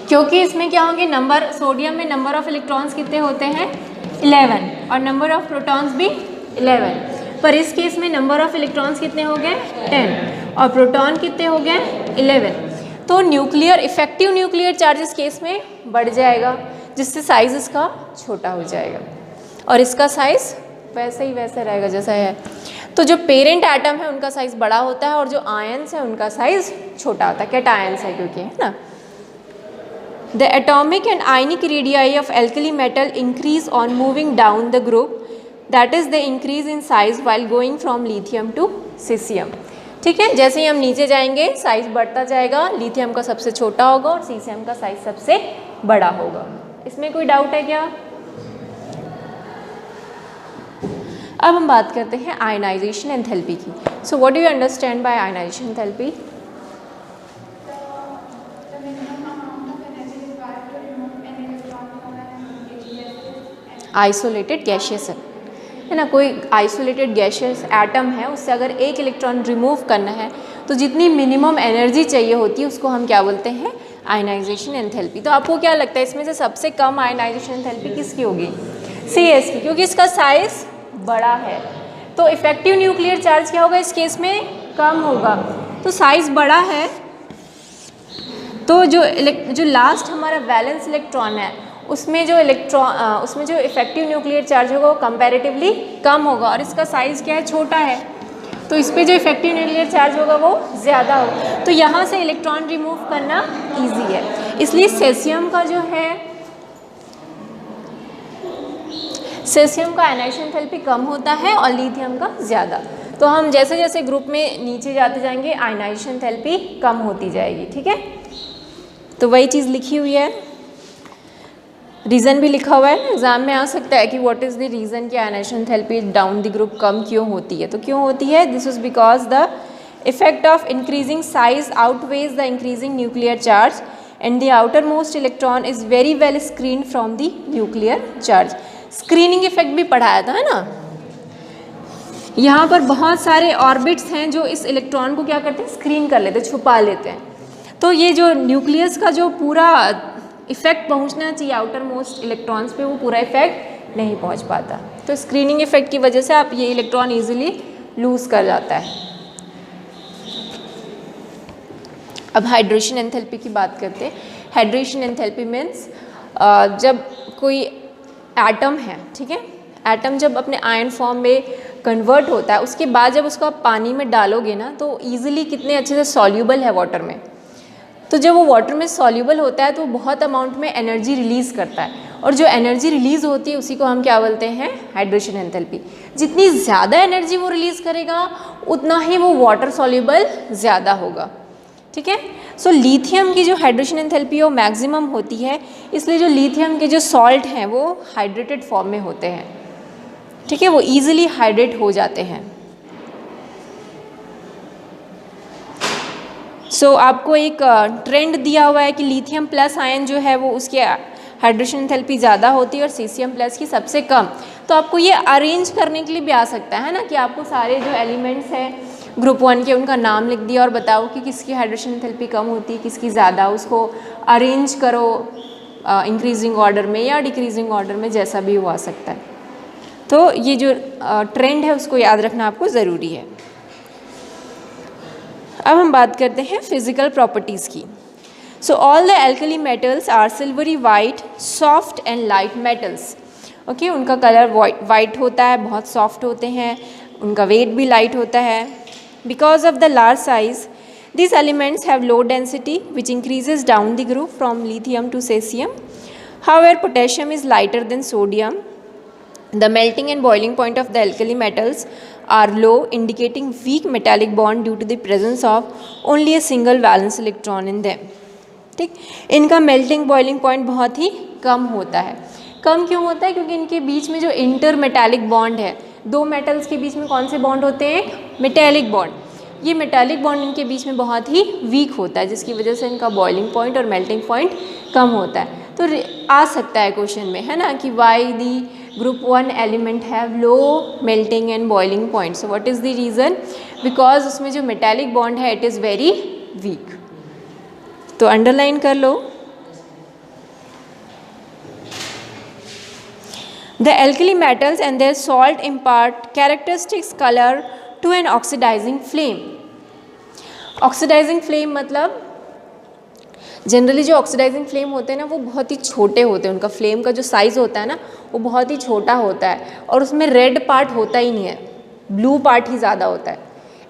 क्योंकि इसमें क्या होंगे, नंबर, सोडियम में नंबर ऑफ इलेक्ट्रॉन्स कितने होते हैं, 11, और नंबर ऑफ प्रोटॉन्स भी 11, पर इस केस में नंबर ऑफ इलेक्ट्रॉन्स कितने हो गए, 10, और प्रोटॉन कितने हो गए, 11। तो न्यूक्लियर इफेक्टिव न्यूक्लियर चार्ज इस केस में बढ़ जाएगा, जिससे साइज इसका छोटा हो जाएगा और इसका साइज वैसे ही वैसे रहेगा जैसा है। तो जो पेरेंट एटम है उनका साइज बड़ा होता है और जो आयंस है उनका साइज छोटा होता है, कैटायंस है क्योंकि, है ना। The atomic and ionic radii of alkali metal increase on moving down the group, that is the increase in size while going from lithium to caesium. ठीक है, जैसे ही हम नीचे जाएंगे साइज बढ़ता जाएगा, लिथियम का सबसे छोटा होगा और सीसियम का साइज सबसे बड़ा होगा। इसमें कोई डाउट है क्या? अब हम बात करते हैं आयनाइजेशन एंथैल्पी की। So what do you understand by ionization enthalpy? Isolated gaseous है ना, कोई आइसोलेटेड गैशियस एटम है, उससे अगर एक इलेक्ट्रॉन रिमूव करना है तो जितनी मिनिमम एनर्जी चाहिए होती है उसको हम क्या बोलते हैं? Ionization enthalpy. तो आपको क्या लगता है इसमें से सबसे कम आयनाइजेशन एंथैल्पी किसकी होगी? CS की, क्योंकि इसका साइज बड़ा है। तो इफेक्टिव न्यूक्लियर चार्ज क्या होगा इस केस में? कम होगा। तो साइज बड़ा है तो जो लास्ट हमारा वैलेंस इलेक्ट्रॉन है उसमें जो इफेक्टिव न्यूक्लियर चार्ज होगा वो कंपैरेटिवली कम होगा और इसका साइज क्या है? छोटा है। तो इस पे जो इफेक्टिव न्यूक्लियर चार्ज होगा वो ज़्यादा होगा। तो यहाँ से इलेक्ट्रॉन रिमूव करना ईजी है, इसलिए सेसियम का जो है सेसियम का आयनाइजेशन एंथैल्पी कम होता है और लिथियम का ज़्यादा। तो हम जैसे जैसे ग्रुप में नीचे जाते जाएंगे आयनाइजेशन एंथैल्पी कम होती जाएगी। ठीक है, तो वही चीज़ लिखी हुई है, रीज़न भी लिखा हुआ है। एग्जाम में आ सकता है कि व्हाट इज़ द रीज़न कि ionisation enthalpy down the group कम क्यों होती है। तो क्यों होती है? This is because the effect of increasing size outweighs the increasing nuclear charge and the outermost electron is very well screen from the nuclear charge. Screening effect भी पढ़ाया था, है ना। यहाँ पर बहुत सारे ऑर्बिट्स हैं जो इस इलेक्ट्रॉन को क्या करते हैं? स्क्रीन कर लेते हैं, छुपा लेते हैं। तो ये जो न्यूक्लियस का जो पूरा इफेक्ट पहुँचना चाहिए आउटर मोस्ट इलेक्ट्रॉन्स पे, वो पूरा इफेक्ट नहीं पहुँच पाता। तो स्क्रीनिंग इफेक्ट की वजह से आप ये इलेक्ट्रॉन ईजिली लूज कर जाता है। अब हाइड्रेशन एंथैल्पी की बात करते हैं। हाइड्रेशन एंथैल्पी मीन्स जब कोई एटम है, ठीक है, एटम जब अपने आयन फॉर्म में कन्वर्ट होता है उसके बाद जब उसको आप पानी में डालोगे ना तो ईजिली कितने अच्छे से सॉल्यूबल है वाटर में। तो जब वो वाटर में सॉल्यूबल होता है तो बहुत अमाउंट में एनर्जी रिलीज़ करता है और जो एनर्जी रिलीज़ होती है उसी को हम क्या बोलते हैं? Hydration enthalpy. जितनी ज़्यादा एनर्जी वो रिलीज़ करेगा उतना ही वो वाटर सॉल्यूबल ज़्यादा होगा। ठीक है, सो लिथियम की जो हाइड्रेशन एंथैल्पी है वो मैक्सिमम होती है, इसलिए जो लिथियम के जो सॉल्ट हैं वो हाइड्रेटेड फॉर्म में होते हैं। ठीक है, वो ईजिली हाइड्रेट हो जाते हैं। सो आपको एक ट्रेंड दिया हुआ है कि लिथियम प्लस आयन जो है वो उसके हाइड्रेशन एंथैल्पी ज़्यादा होती है और सीसियम प्लस की सबसे कम। तो आपको ये अरेंज करने के लिए भी आ सकता है ना, कि आपको सारे जो एलिमेंट्स हैं ग्रुप 1 के उनका नाम लिख दिया और बताओ कि किसकी हाइड्रेशन एंथैल्पी कम होती है किसकी ज़्यादा, उसको अरेंज करो इंक्रीजिंग ऑर्डर में या डिक्रीजिंग ऑर्डर में, जैसा भी वो आ सकता है। तो ये जो ट्रेंड है उसको याद रखना आपको ज़रूरी है। अब हम बात करते हैं फिजिकल प्रॉपर्टीज़ की। So all the alkali metals are silvery white, soft and light metals. Okay, उनका कलर वाइट होता है, बहुत सॉफ्ट होते हैं, उनका वेट भी लाइट होता है। Because of the large size these elements have low density which increases down the group from lithium to cesium. However, potassium is lighter than sodium. The melting and boiling point of the alkali metals are low, indicating weak metallic bond due to the presence of only a single valence electron in them. ठीक, इनका melting boiling point बहुत ही कम होता है। कम क्यों होता है? क्योंकि इनके बीच में जो इंटर मेटालिक बॉन्ड है, दो मेटल्स के बीच में कौन से बॉन्ड होते हैं? Metallic bond. ये मेटालिक बॉन्ड इनके बीच में बहुत ही वीक होता है, जिसकी वजह से इनका बॉइलिंग पॉइंट और मेल्टिंग पॉइंट कम होता है। तो आ सकता है क्वेश्चन में, है ना, कि why the group 1 element have low melting and boiling point. So what is the reason? Because उसमें जो मेटालिक बॉन्ड है इट इज़ वेरी वीक। तो अंडरलाइन कर लो। The alkali metals and their salt impart characteristics color to an oxidizing flame. Oxidizing flame मतलब generally जो oxidising flame होते हैं ना वो बहुत ही छोटे होते हैं, उनका फ्लेम का जो साइज़ होता है ना वो बहुत ही छोटा होता है और उसमें रेड पार्ट होता ही नहीं है, ब्लू पार्ट ही ज़्यादा होता है।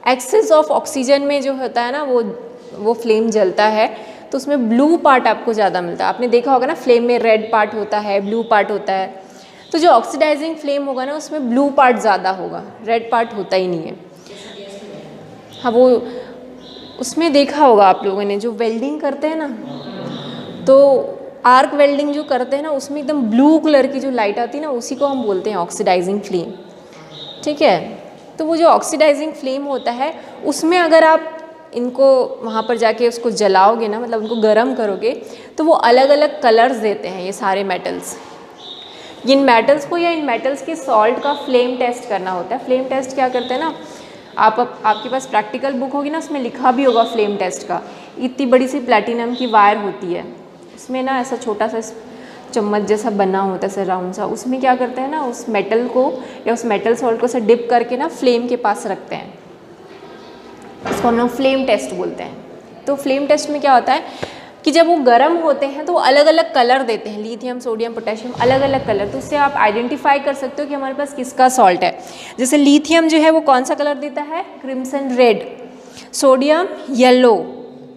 एक्सेस ऑफ ऑक्सीजन में जो होता है ना वो फ्लेम जलता है तो उसमें ब्लू पार्ट आपको ज़्यादा मिलता है। आपने देखा होगा ना फ्लेम में रेड पार्ट होता है, ब्लू पार्ट होता है, तो जो ऑक्सीडाइजिंग फ्लेम होगा ना उसमें ब्लू पार्ट ज़्यादा होगा, रेड पार्ट होता ही नहीं है। हाँ, वो उसमें देखा होगा आप लोगों ने, जो वेल्डिंग करते हैं ना तो आर्क वेल्डिंग जो करते हैं ना उसमें एकदम ब्लू कलर की जो लाइट आती है ना उसी को हम बोलते हैं ऑक्सीडाइजिंग फ्लेम। ठीक है, तो वो जो ऑक्सीडाइजिंग फ्लेम होता है उसमें अगर आप इनको वहाँ पर जाके उसको जलाओगे ना, मतलब उनको गर्म करोगे तो वो अलग अलग कलर्स देते हैं ये सारे मेटल्स। इन मेटल्स को या इन मेटल्स के सॉल्ट का फ्लेम टेस्ट करना होता है। फ्लेम टेस्ट क्या करते हैं ना, आपके पास प्रैक्टिकल बुक होगी ना उसमें लिखा भी होगा फ्लेम टेस्ट का। इतनी बड़ी सी प्लैटिनम की वायर होती है, उसमें ना ऐसा छोटा सा चम्मच जैसा बना होता है, ऐसा राउंड सा, उसमें क्या करते हैं ना उस मेटल को या उस मेटल सॉल्ट को से डिप करके ना फ्लेम के पास रखते हैं, इसको हम लोग फ्लेम टेस्ट बोलते हैं। तो फ्लेम टेस्ट में क्या होता है कि जब वो गर्म होते हैं तो वो अलग अलग कलर देते हैं, लिथियम, सोडियम, पोटेशियम, अलग अलग कलर। तो उससे आप आइडेंटिफाई कर सकते हो कि हमारे पास किसका सॉल्ट है। जैसे लिथियम जो है वो कौन सा कलर देता है, crimson red, sodium yellow,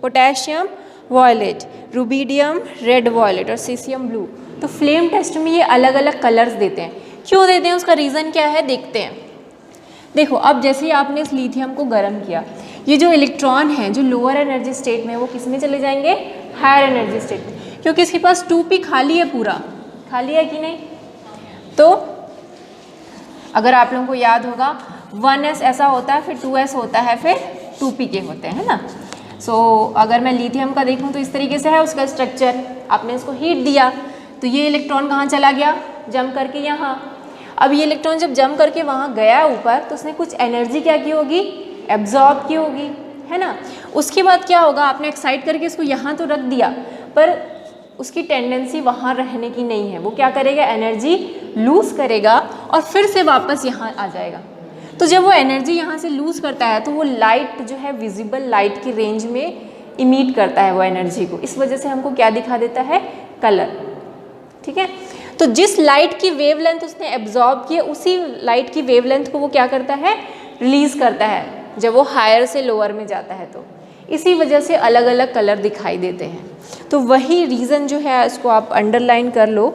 potassium violet, rubidium red violet और सीसियम ब्लू। तो फ्लेम टेस्ट में ये अलग अलग कलर्स देते हैं। क्यों देते हैं, उसका रीज़न क्या है, देखते हैं। देखो, अब जैसे ही आपने इस लिथियम को गर्म किया, ये जो इलेक्ट्रॉन है जो लोअर एनर्जी स्टेट में वो किस में चले जाएंगे, हायर एनर्जी स्टेट में, क्योंकि इसके पास 2p खाली है, पूरा खाली है कि नहीं। तो अगर आप लोगों को याद होगा 1s ऐसा होता है, फिर 2s होता है, फिर 2p के होते हैं ना। सो अगर मैं लिथियम का देखूं तो इस तरीके से है उसका स्ट्रक्चर। आपने इसको हीट दिया तो ये इलेक्ट्रॉन कहाँ चला गया, जम करके यहाँ। अब ये इलेक्ट्रॉन जब जम करके वहाँ गया ऊपर तो उसने कुछ एनर्जी क्या की होगी, एब्जॉर्ब की होगी, है ना। उसके बाद क्या होगा, आपने एक्साइट करके इसको यहाँ तो रख दिया पर उसकी टेंडेंसी वहाँ रहने की नहीं है, वो क्या करेगा, एनर्जी लूज़ करेगा और फिर से वापस यहाँ आ जाएगा। तो जब वो एनर्जी यहाँ से लूज़ करता है तो वो लाइट जो है विजिबल लाइट की रेंज में इमिट करता है वो एनर्जी को, इस वजह से हमको क्या दिखा देता है, कलर। ठीक है, तो जिस लाइट की वेवलेंथ उसने एब्जॉर्ब की है उसी लाइट की वेवलेंथ को वो क्या करता है, रिलीज़ करता है जब वो हायर से लोअर में जाता है। तो इसी वजह से अलग अलग कलर दिखाई देते हैं। तो वही रीज़न जो है इसको आप अंडरलाइन कर लो।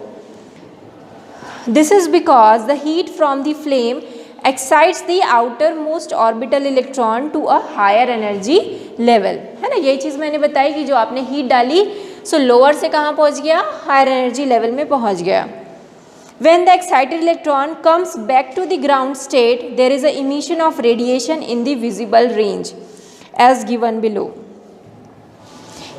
This is because the heat from the flame excites the outermost orbital electron to a higher energy level, है ना। यही चीज़ मैंने बताई कि जो आपने हीट डाली सो लोअर से कहाँ पहुँच गया, हायर एनर्जी लेवल में पहुँच गया। When the excited electron comes back to the ground state, there is an emission of radiation in the visible range as given below.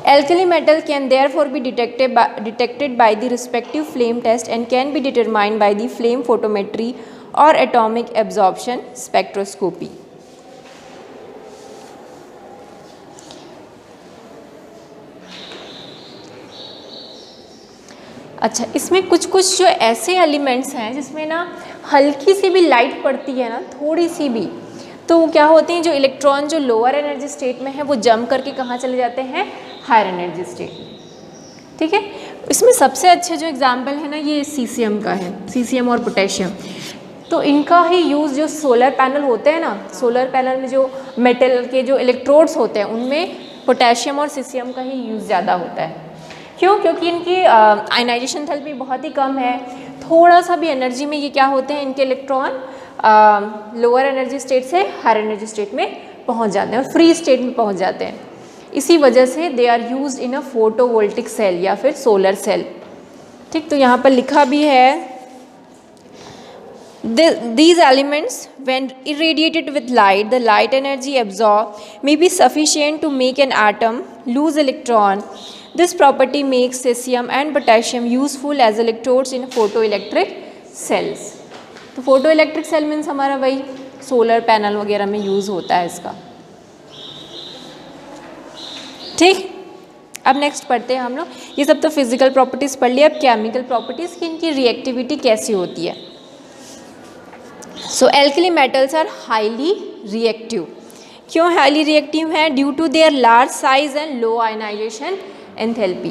Alkali metal can therefore be detected by the respective flame test and can be determined by the flame photometry or atomic absorption spectroscopy. अच्छा, इसमें कुछ कुछ जो ऐसे elements हैं जिसमें ना हल्की सी भी लाइट पड़ती है ना, थोड़ी सी भी, तो वो क्या होते हैं, जो इलेक्ट्रॉन जो लोअर एनर्जी स्टेट में है वो जम करके कहाँ चले जाते हैं, हायर एनर्जी स्टेट में। ठीक है, इसमें सबसे अच्छे जो एग्जांपल है ना ये सीसीएम का है, सीसीएम और पोटेशियम। तो इनका ही यूज़ जो सोलर पैनल होते हैं ना, सोलर पैनल में जो मेटल के जो इलेक्ट्रोड्स होते हैं उनमें पोटेशियम और सीसीएम का ही यूज़ ज़्यादा होता है। क्यों, क्योंकि इनकी आयनाइजेशन एंथैल्पी बहुत ही कम है, थोड़ा सा भी एनर्जी में ये क्या होते हैं, इनके इलेक्ट्रॉन लोअर एनर्जी स्टेट से हायर एनर्जी स्टेट में पहुंच जाते हैं और फ्री स्टेट में पहुंच जाते हैं। इसी वजह से they are used in a photovoltaic cell या फिर सोलर सेल। ठीक, तो यहाँ पर लिखा भी है these elements when irradiated with light, the light energy absorbed may be sufficient to make an atom lose electron. This property makes cesium and potassium useful as electrodes in photoelectric cells. तो photoelectric cell means हमारा वही solar panel वगैरह में use होता है इसका। ठीक, अब नेक्स्ट पढ़ते हैं हम लोग, ये सब तो फिजिकल प्रॉपर्टीज़ पढ़ लिया, अब केमिकल प्रॉपर्टीज़ की इनकी रिएक्टिविटी कैसी होती है। So alkali metals are highly reactive. क्यों हाईली रिएक्टिव है, due to their large size and low ionisation enthalpy,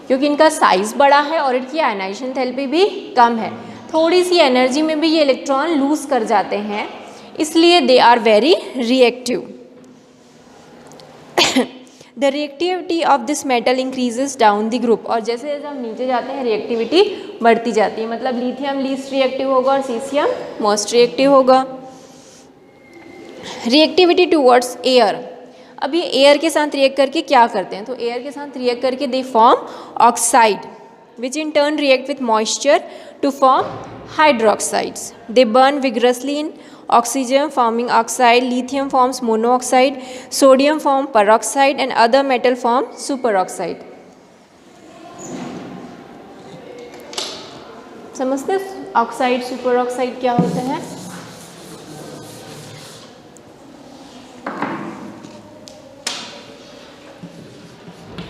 क्योंकि इनका साइज़ बड़ा है और इनकी आयनाइजेशन एंथैल्पी भी कम है। थोड़ी सी एनर्जी में भी ये इलेक्ट्रॉन लूज कर जाते हैं, इसलिए they are very reactive. The reactivity of this metal increases down the group, और जैसे जैसे हम नीचे जाते हैं रिएक्टिविटी बढ़ती जाती है, मतलब लिथियम लीस्ट रिएक्टिव होगा और सीसियम मोस्ट रिएक्टिव होगा। रिएक्टिविटी टूवर्ड्स एयर, अब ये एयर के साथ रिएक्ट करके क्या करते हैं, तो एयर के साथ रिएक्ट करके they form oxide which in turn react with moisture to form hydroxides. They burn vigorously in oxygen forming oxide, lithium forms monoxide, sodium form peroxide and other metal form superoxide. समझते oxide super oxide क्या होते हैं?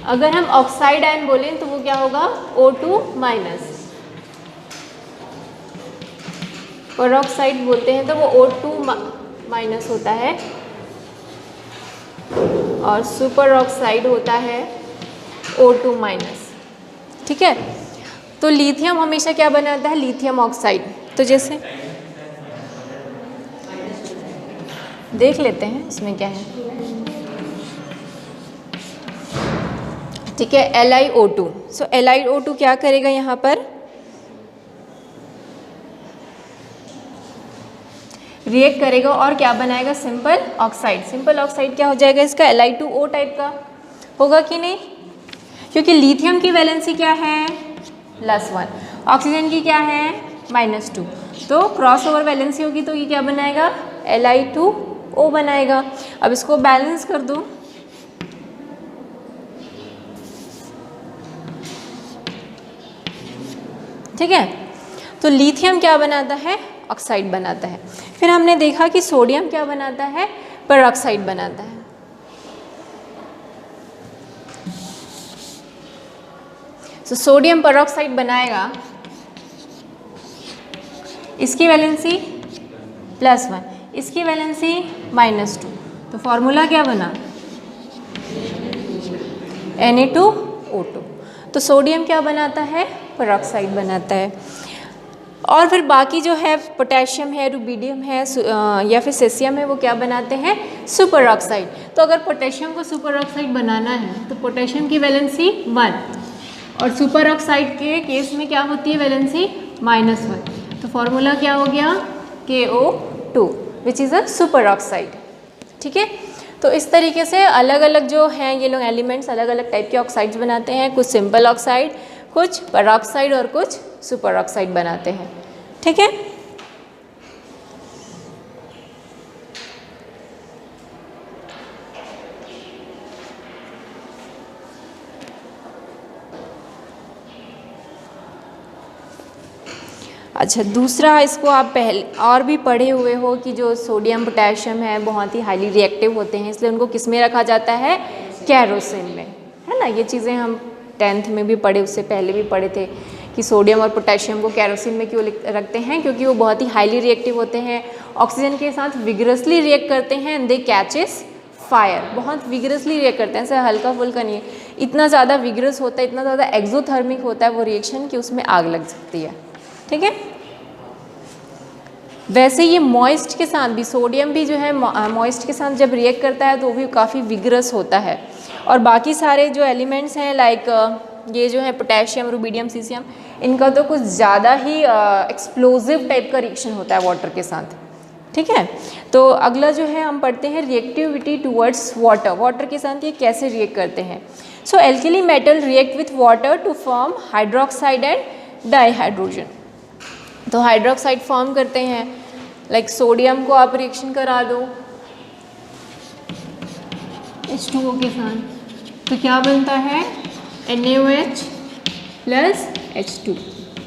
अगर हम oxide ion बोलें तो वो क्या होगा, O2 माइनस। पेरोक्साइड बोलते हैं तो वो O2 माइनस होता है, और सुपर ऑक्साइड होता है O2 माइनस। ठीक है, तो लिथियम हमेशा क्या बनाता है, लिथियम ऑक्साइड। तो जैसे देख लेते हैं इसमें क्या है। ठीक है, LiO2, सो LiO2 क्या करेगा यहाँ पर, रिएक्ट करेगा और क्या बनाएगा, सिंपल ऑक्साइड। सिंपल ऑक्साइड क्या हो जाएगा इसका, Li2O टाइप का होगा कि नहीं, क्योंकि लिथियम की वैलेंसी क्या है, +1, ऑक्सीजन की क्या है, -2, तो क्रॉस ओवर वैलेंसी होगी तो ये क्या बनाएगा, Li2O बनाएगा। अब इसको बैलेंस कर दो, ठीक है, तो लिथियम क्या बनाता है, ऑक्साइड बनाता है। फिर हमने देखा कि सोडियम क्या बनाता है, पेरोक्साइड बनाता है। तो सोडियम पेरोक्साइड बनाएगा, इसकी वैलेंसी +1, इसकी वैलेंसी -2, तो फॉर्मूला क्या बना, Na2O2। तो सोडियम क्या बनाता है, पेरोक्साइड बनाता है। और फिर बाकी जो है पोटेशियम है, रुबिडियम है या फिर सेसियम है, वो क्या बनाते हैं, सुपर ऑक्साइड। तो अगर पोटेशियम को सुपर ऑक्साइड बनाना है तो पोटेशियम की वैलेंसी 1, और सुपर ऑक्साइड के केस में क्या होती है वैलेंसी, -1। तो फॉर्मूला क्या हो गया, KO2 which is a super oxide. ठीक है, तो इस तरीके से अलग अलग जो हैं ये लोग एलिमेंट्स अलग अलग टाइप के ऑक्साइड्स बनाते हैं, कुछ सिंपल ऑक्साइड, कुछ पेरोक्साइड और कुछ सुपर ऑक्साइड बनाते हैं। ठीक है, अच्छा दूसरा, इसको आप पहले और भी पढ़े हुए हो कि जो सोडियम पोटेशियम है बहुत ही हाईली रिएक्टिव होते हैं, इसलिए उनको किस में रखा जाता है, केरोसिन में, है ना। ये चीज़ें हम 10th में भी पढ़े, उससे पहले भी पढ़े थे कि सोडियम और पोटेशियम को केरोसिन में क्यों रखते हैं, क्योंकि वो बहुत ही हाईली रिएक्टिव होते हैं, ऑक्सीजन के साथ विगरसली रिएक्ट करते हैं एंड दे कैचेस फायर, बहुत विगरसली रिएक्ट करते हैं, ऐसा हल्का फुल्का नहीं है, इतना ज़्यादा विगरस होता है, इतना ज़्यादा एक्सोथर्मिक होता है वो रिएक्शन कि उसमें आग लग सकती है। ठीक है, वैसे ये मॉइस्ट के साथ भी, सोडियम भी जो है मॉइस्ट के साथ जब रिएक्ट करता है तो वो भी काफ़ी विगरस होता है। और बाकी सारे जो एलिमेंट्स हैं लाइक ये जो है पोटेशियम, रुबिडियम, सीसियम, इनका तो कुछ ज़्यादा ही एक्सप्लोजिव टाइप का रिएक्शन होता है वाटर के साथ। ठीक है, तो अगला जो है हम पढ़ते हैं रिएक्टिविटी टूवर्ड्स वाटर, वाटर के साथ ये कैसे रिएक्ट करते हैं। So alkali metal react with water to form hydroxide and dihydrogen. तो हाइड्रोक्साइड फॉर्म करते हैं, लाइक सोडियम को आप रिएक्शन करा दो H2O के साथ, तो क्या बनता है, NaOH प्लस H2।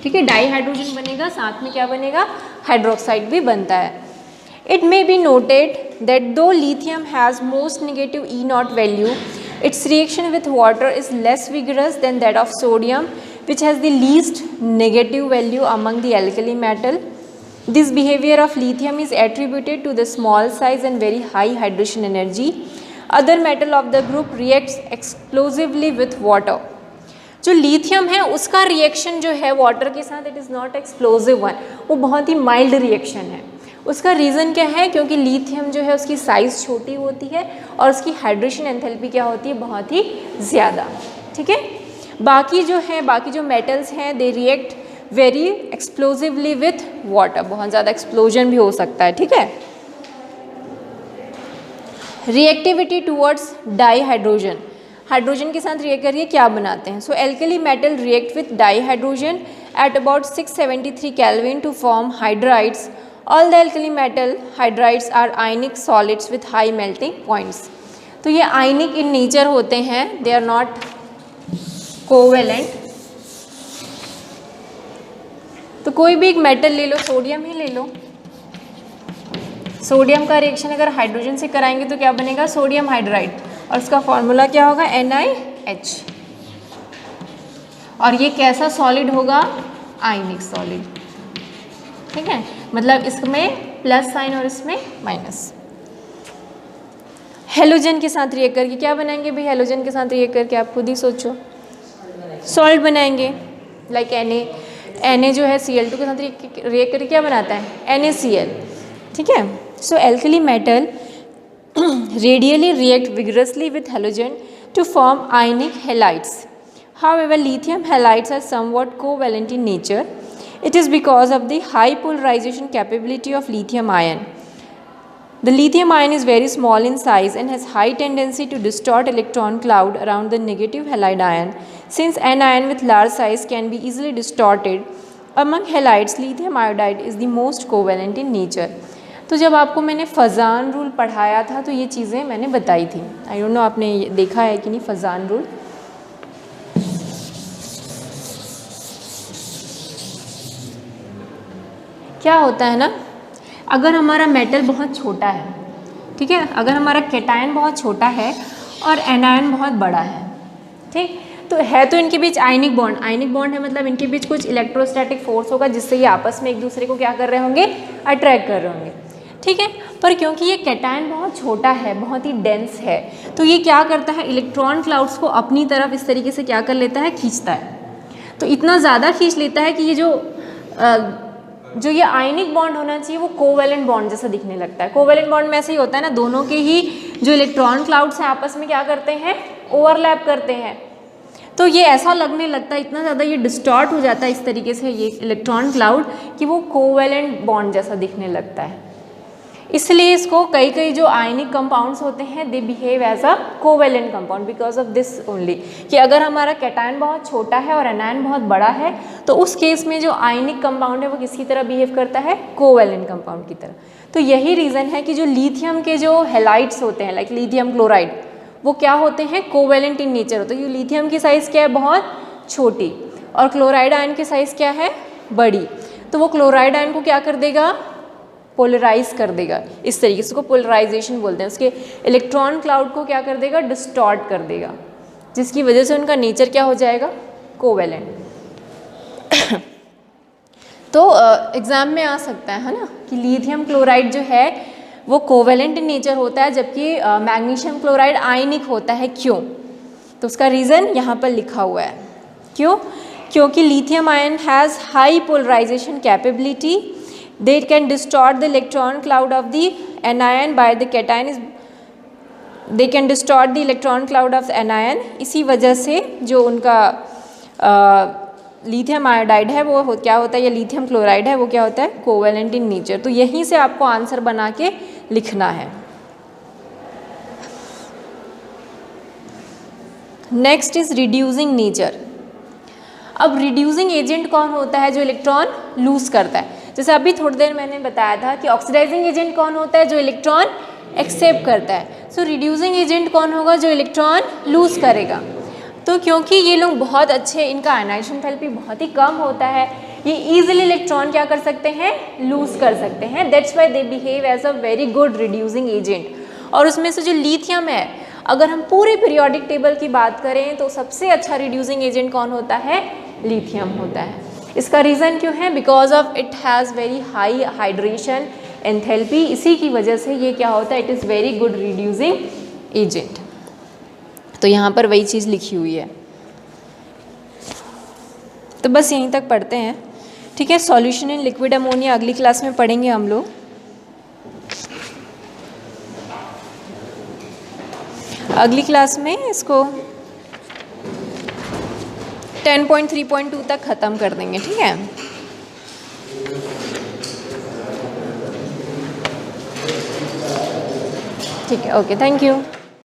ठीक है, डाईहाइड्रोजन बनेगा, साथ में क्या बनेगा, हाइड्रोक्साइड भी बनता है। It may be noted that though lithium has most negative E0 value, its reaction with water is less vigorous than that of sodium, which has the least negative value among the alkali metal. This behavior of lithium is attributed to the small size and very high hydration energy. Other metal of the group reacts explosively with water. जो lithium है उसका reaction जो है water के साथ, it is not explosive one, वो बहुत ही mild reaction है। उसका रीज़न क्या है? क्योंकि लिथियम जो है उसकी साइज़ छोटी होती है और उसकी हाइड्रेशन एंथैल्पी क्या होती है? बहुत ही ज़्यादा। ठीक है, बाकी जो मेटल्स हैं they react very explosively with water, बहुत ज़्यादा एक्सप्लोजन भी हो सकता है। ठीक है, रिएक्टिविटी टूवर्ड्स डाईहाइड्रोजन, हाइड्रोजन के साथ रिएक्ट करिए क्या बनाते हैं? So alkali metal react with dihydrogen at about 673 kelvin to form hydrides. All the alkali metal hydrides are ionic solids with high melting points. तो ये आयनिक इन नेचर होते हैं, दे आर नॉट कोवेलेंट। तो कोई भी एक मेटल ले लो, sodium ही ले लो, सोडियम का रिएक्शन अगर हाइड्रोजन से कराएंगे तो क्या बनेगा? सोडियम हाइड्राइड, और उसका फॉर्मूला क्या होगा? NiH। और ये कैसा सॉलिड होगा? आयनिक सॉलिड। ठीक है, मतलब इसमें प्लस साइन और इसमें माइनस। हेलोजन के साथ रिएक्ट करके क्या बनाएंगे भाई? हेलोजन के साथ रिएक्ट करके आप खुद ही सोचो, सॉल्ट बनाएंगे। लाइक Na जो है Cl2 के साथ रिएक्ट करके क्या बनाता है? NaCl। ठीक है, so alkali metal radially react vigorously with halogen to form ionic halides. However, lithium halides are somewhat covalent in nature. It is because of the high polarization capability of lithium ion. The lithium ion is very small in size and has high tendency to distort electron cloud around the negative halide ion. Since an ion with large size can be easily distorted, among halides, lithium iodide is the most covalent in nature. तो जब आपको मैंने फ़ज़ान rule पढ़ाया था तो ये चीज़ें मैंने बताई थी। आई डोंट नो आपने देखा है कि नहीं फ़ज़ान रूल। क्या होता है ना, अगर हमारा मेटल बहुत छोटा है, ठीक है, अगर हमारा कैटायन बहुत छोटा है और एनायन बहुत बड़ा है, ठीक, तो इनके बीच आयनिक बॉन्ड है, मतलब इनके बीच कुछ इलेक्ट्रोस्टैटिक फोर्स होगा जिससे ये आपस में एक दूसरे को क्या कर रहे होंगे? अट्रैक्ट कर रहे होंगे। ठीक है, पर क्योंकि ये कैटायन बहुत छोटा है, बहुत ही डेंस है, तो ये क्या करता है? इलेक्ट्रॉन क्लाउड्स को अपनी तरफ इस तरीके से क्या कर लेता है? खींचता है। तो इतना ज़्यादा खींच लेता है कि ये जो ये आयनिक बॉन्ड होना चाहिए वो कोवेलेंट बॉन्ड जैसा दिखने लगता है। कोवेलेंट बॉन्ड में ऐसे ही होता है ना, दोनों के ही जो इलेक्ट्रॉन क्लाउड्स हैं आपस में क्या करते हैं? ओवरलैप करते हैं। तो ये ऐसा लगने लगता है, इतना ज़्यादा ये डिस्टॉर्ट हो जाता है इस तरीके से ये इलेक्ट्रॉन क्लाउड कि वो कोवेलेंट बॉन्ड जैसा दिखने लगता है। इसलिए इसको कई जो आयनिक कंपाउंड्स होते हैं they behave as a covalent compound because of this only, कि अगर हमारा कैटायन बहुत छोटा है और एनायन बहुत बड़ा है तो उस केस में जो आयनिक कंपाउंड है वो किसकी तरह बिहेव करता है? कोवेलेंट कंपाउंड की तरह। तो यही रीज़न है कि जो लिथियम के जो हेलाइड्स होते हैं लाइक लिथियम क्लोराइड, वो क्या होते हैं? कोवेलेंट इन नेचर होते हैं। तो लिथियम की साइज़ क्या है? बहुत छोटी, और क्लोराइड आयन की साइज़ क्या है? बड़ी। तो वो क्लोराइड आयन को क्या कर देगा? पोलराइज कर देगा। इस तरीके से उसको पोलराइजेशन बोलते हैं। उसके इलेक्ट्रॉन क्लाउड को क्या कर देगा? डिस्टॉर्ट कर देगा, जिसकी वजह से उनका नेचर क्या हो जाएगा? कोवेलेंट। तो एग्ज़ाम में आ सकता है ना कि लिथियम क्लोराइड जो है वो कोवेलेंट इन नेचर होता है, जबकि मैग्नीशियम क्लोराइड आयनिक होता है। क्यों? तो उसका रीज़न यहाँ पर लिखा हुआ है। क्यों? क्योंकि lithium ion has high polarization capability, they can distort the electron cloud of the anion by the cation is they can distort the electron cloud of the anion। इसी वजह से जो उनका लिथियम आयोडाइड है वो क्या होता है, या लिथियम क्लोराइड है वो क्या होता है? Covalent in nature. तो यहीं से आपको आंसर बना के लिखना है। Next is reducing nature. अब रिड्यूसिंग एजेंट कौन होता है? जो इलेक्ट्रॉन लूज करता है। जैसे अभी थोड़ी देर मैंने बताया था कि ऑक्सीडाइजिंग एजेंट कौन होता है? जो इलेक्ट्रॉन एक्सेप्ट करता है। सो रिड्यूसिंग एजेंट कौन होगा? जो इलेक्ट्रॉन लूज करेगा। तो क्योंकि ये लोग बहुत अच्छे, इनका आयनाइजेशन एंथैल्पी बहुत ही कम होता है, ये ईजिली इलेक्ट्रॉन क्या कर सकते हैं? लूज कर सकते हैं। That's why they behave as a very good reducing agent. और उसमें से जो लिथियम है, अगर हम पूरे पीरियोडिक टेबल की बात करें तो सबसे अच्छा रिड्यूसिंग एजेंट कौन होता है? लिथियम होता है। इसका रीज़न क्यों है? Because of it has very high hydration enthalpy. इसी की वजह से ये क्या होता है? It is very good reducing agent. तो यहाँ पर वही चीज़ लिखी हुई है। तो बस यहीं तक पढ़ते हैं, ठीक है। सॉल्यूशन इन लिक्विड अमोनिया अगली क्लास में पढ़ेंगे हम लोग। अगली क्लास में इसको 10.3.2 तक ख़त्म कर देंगे, ठीक है। ठीक है, ओके, थैंक यू।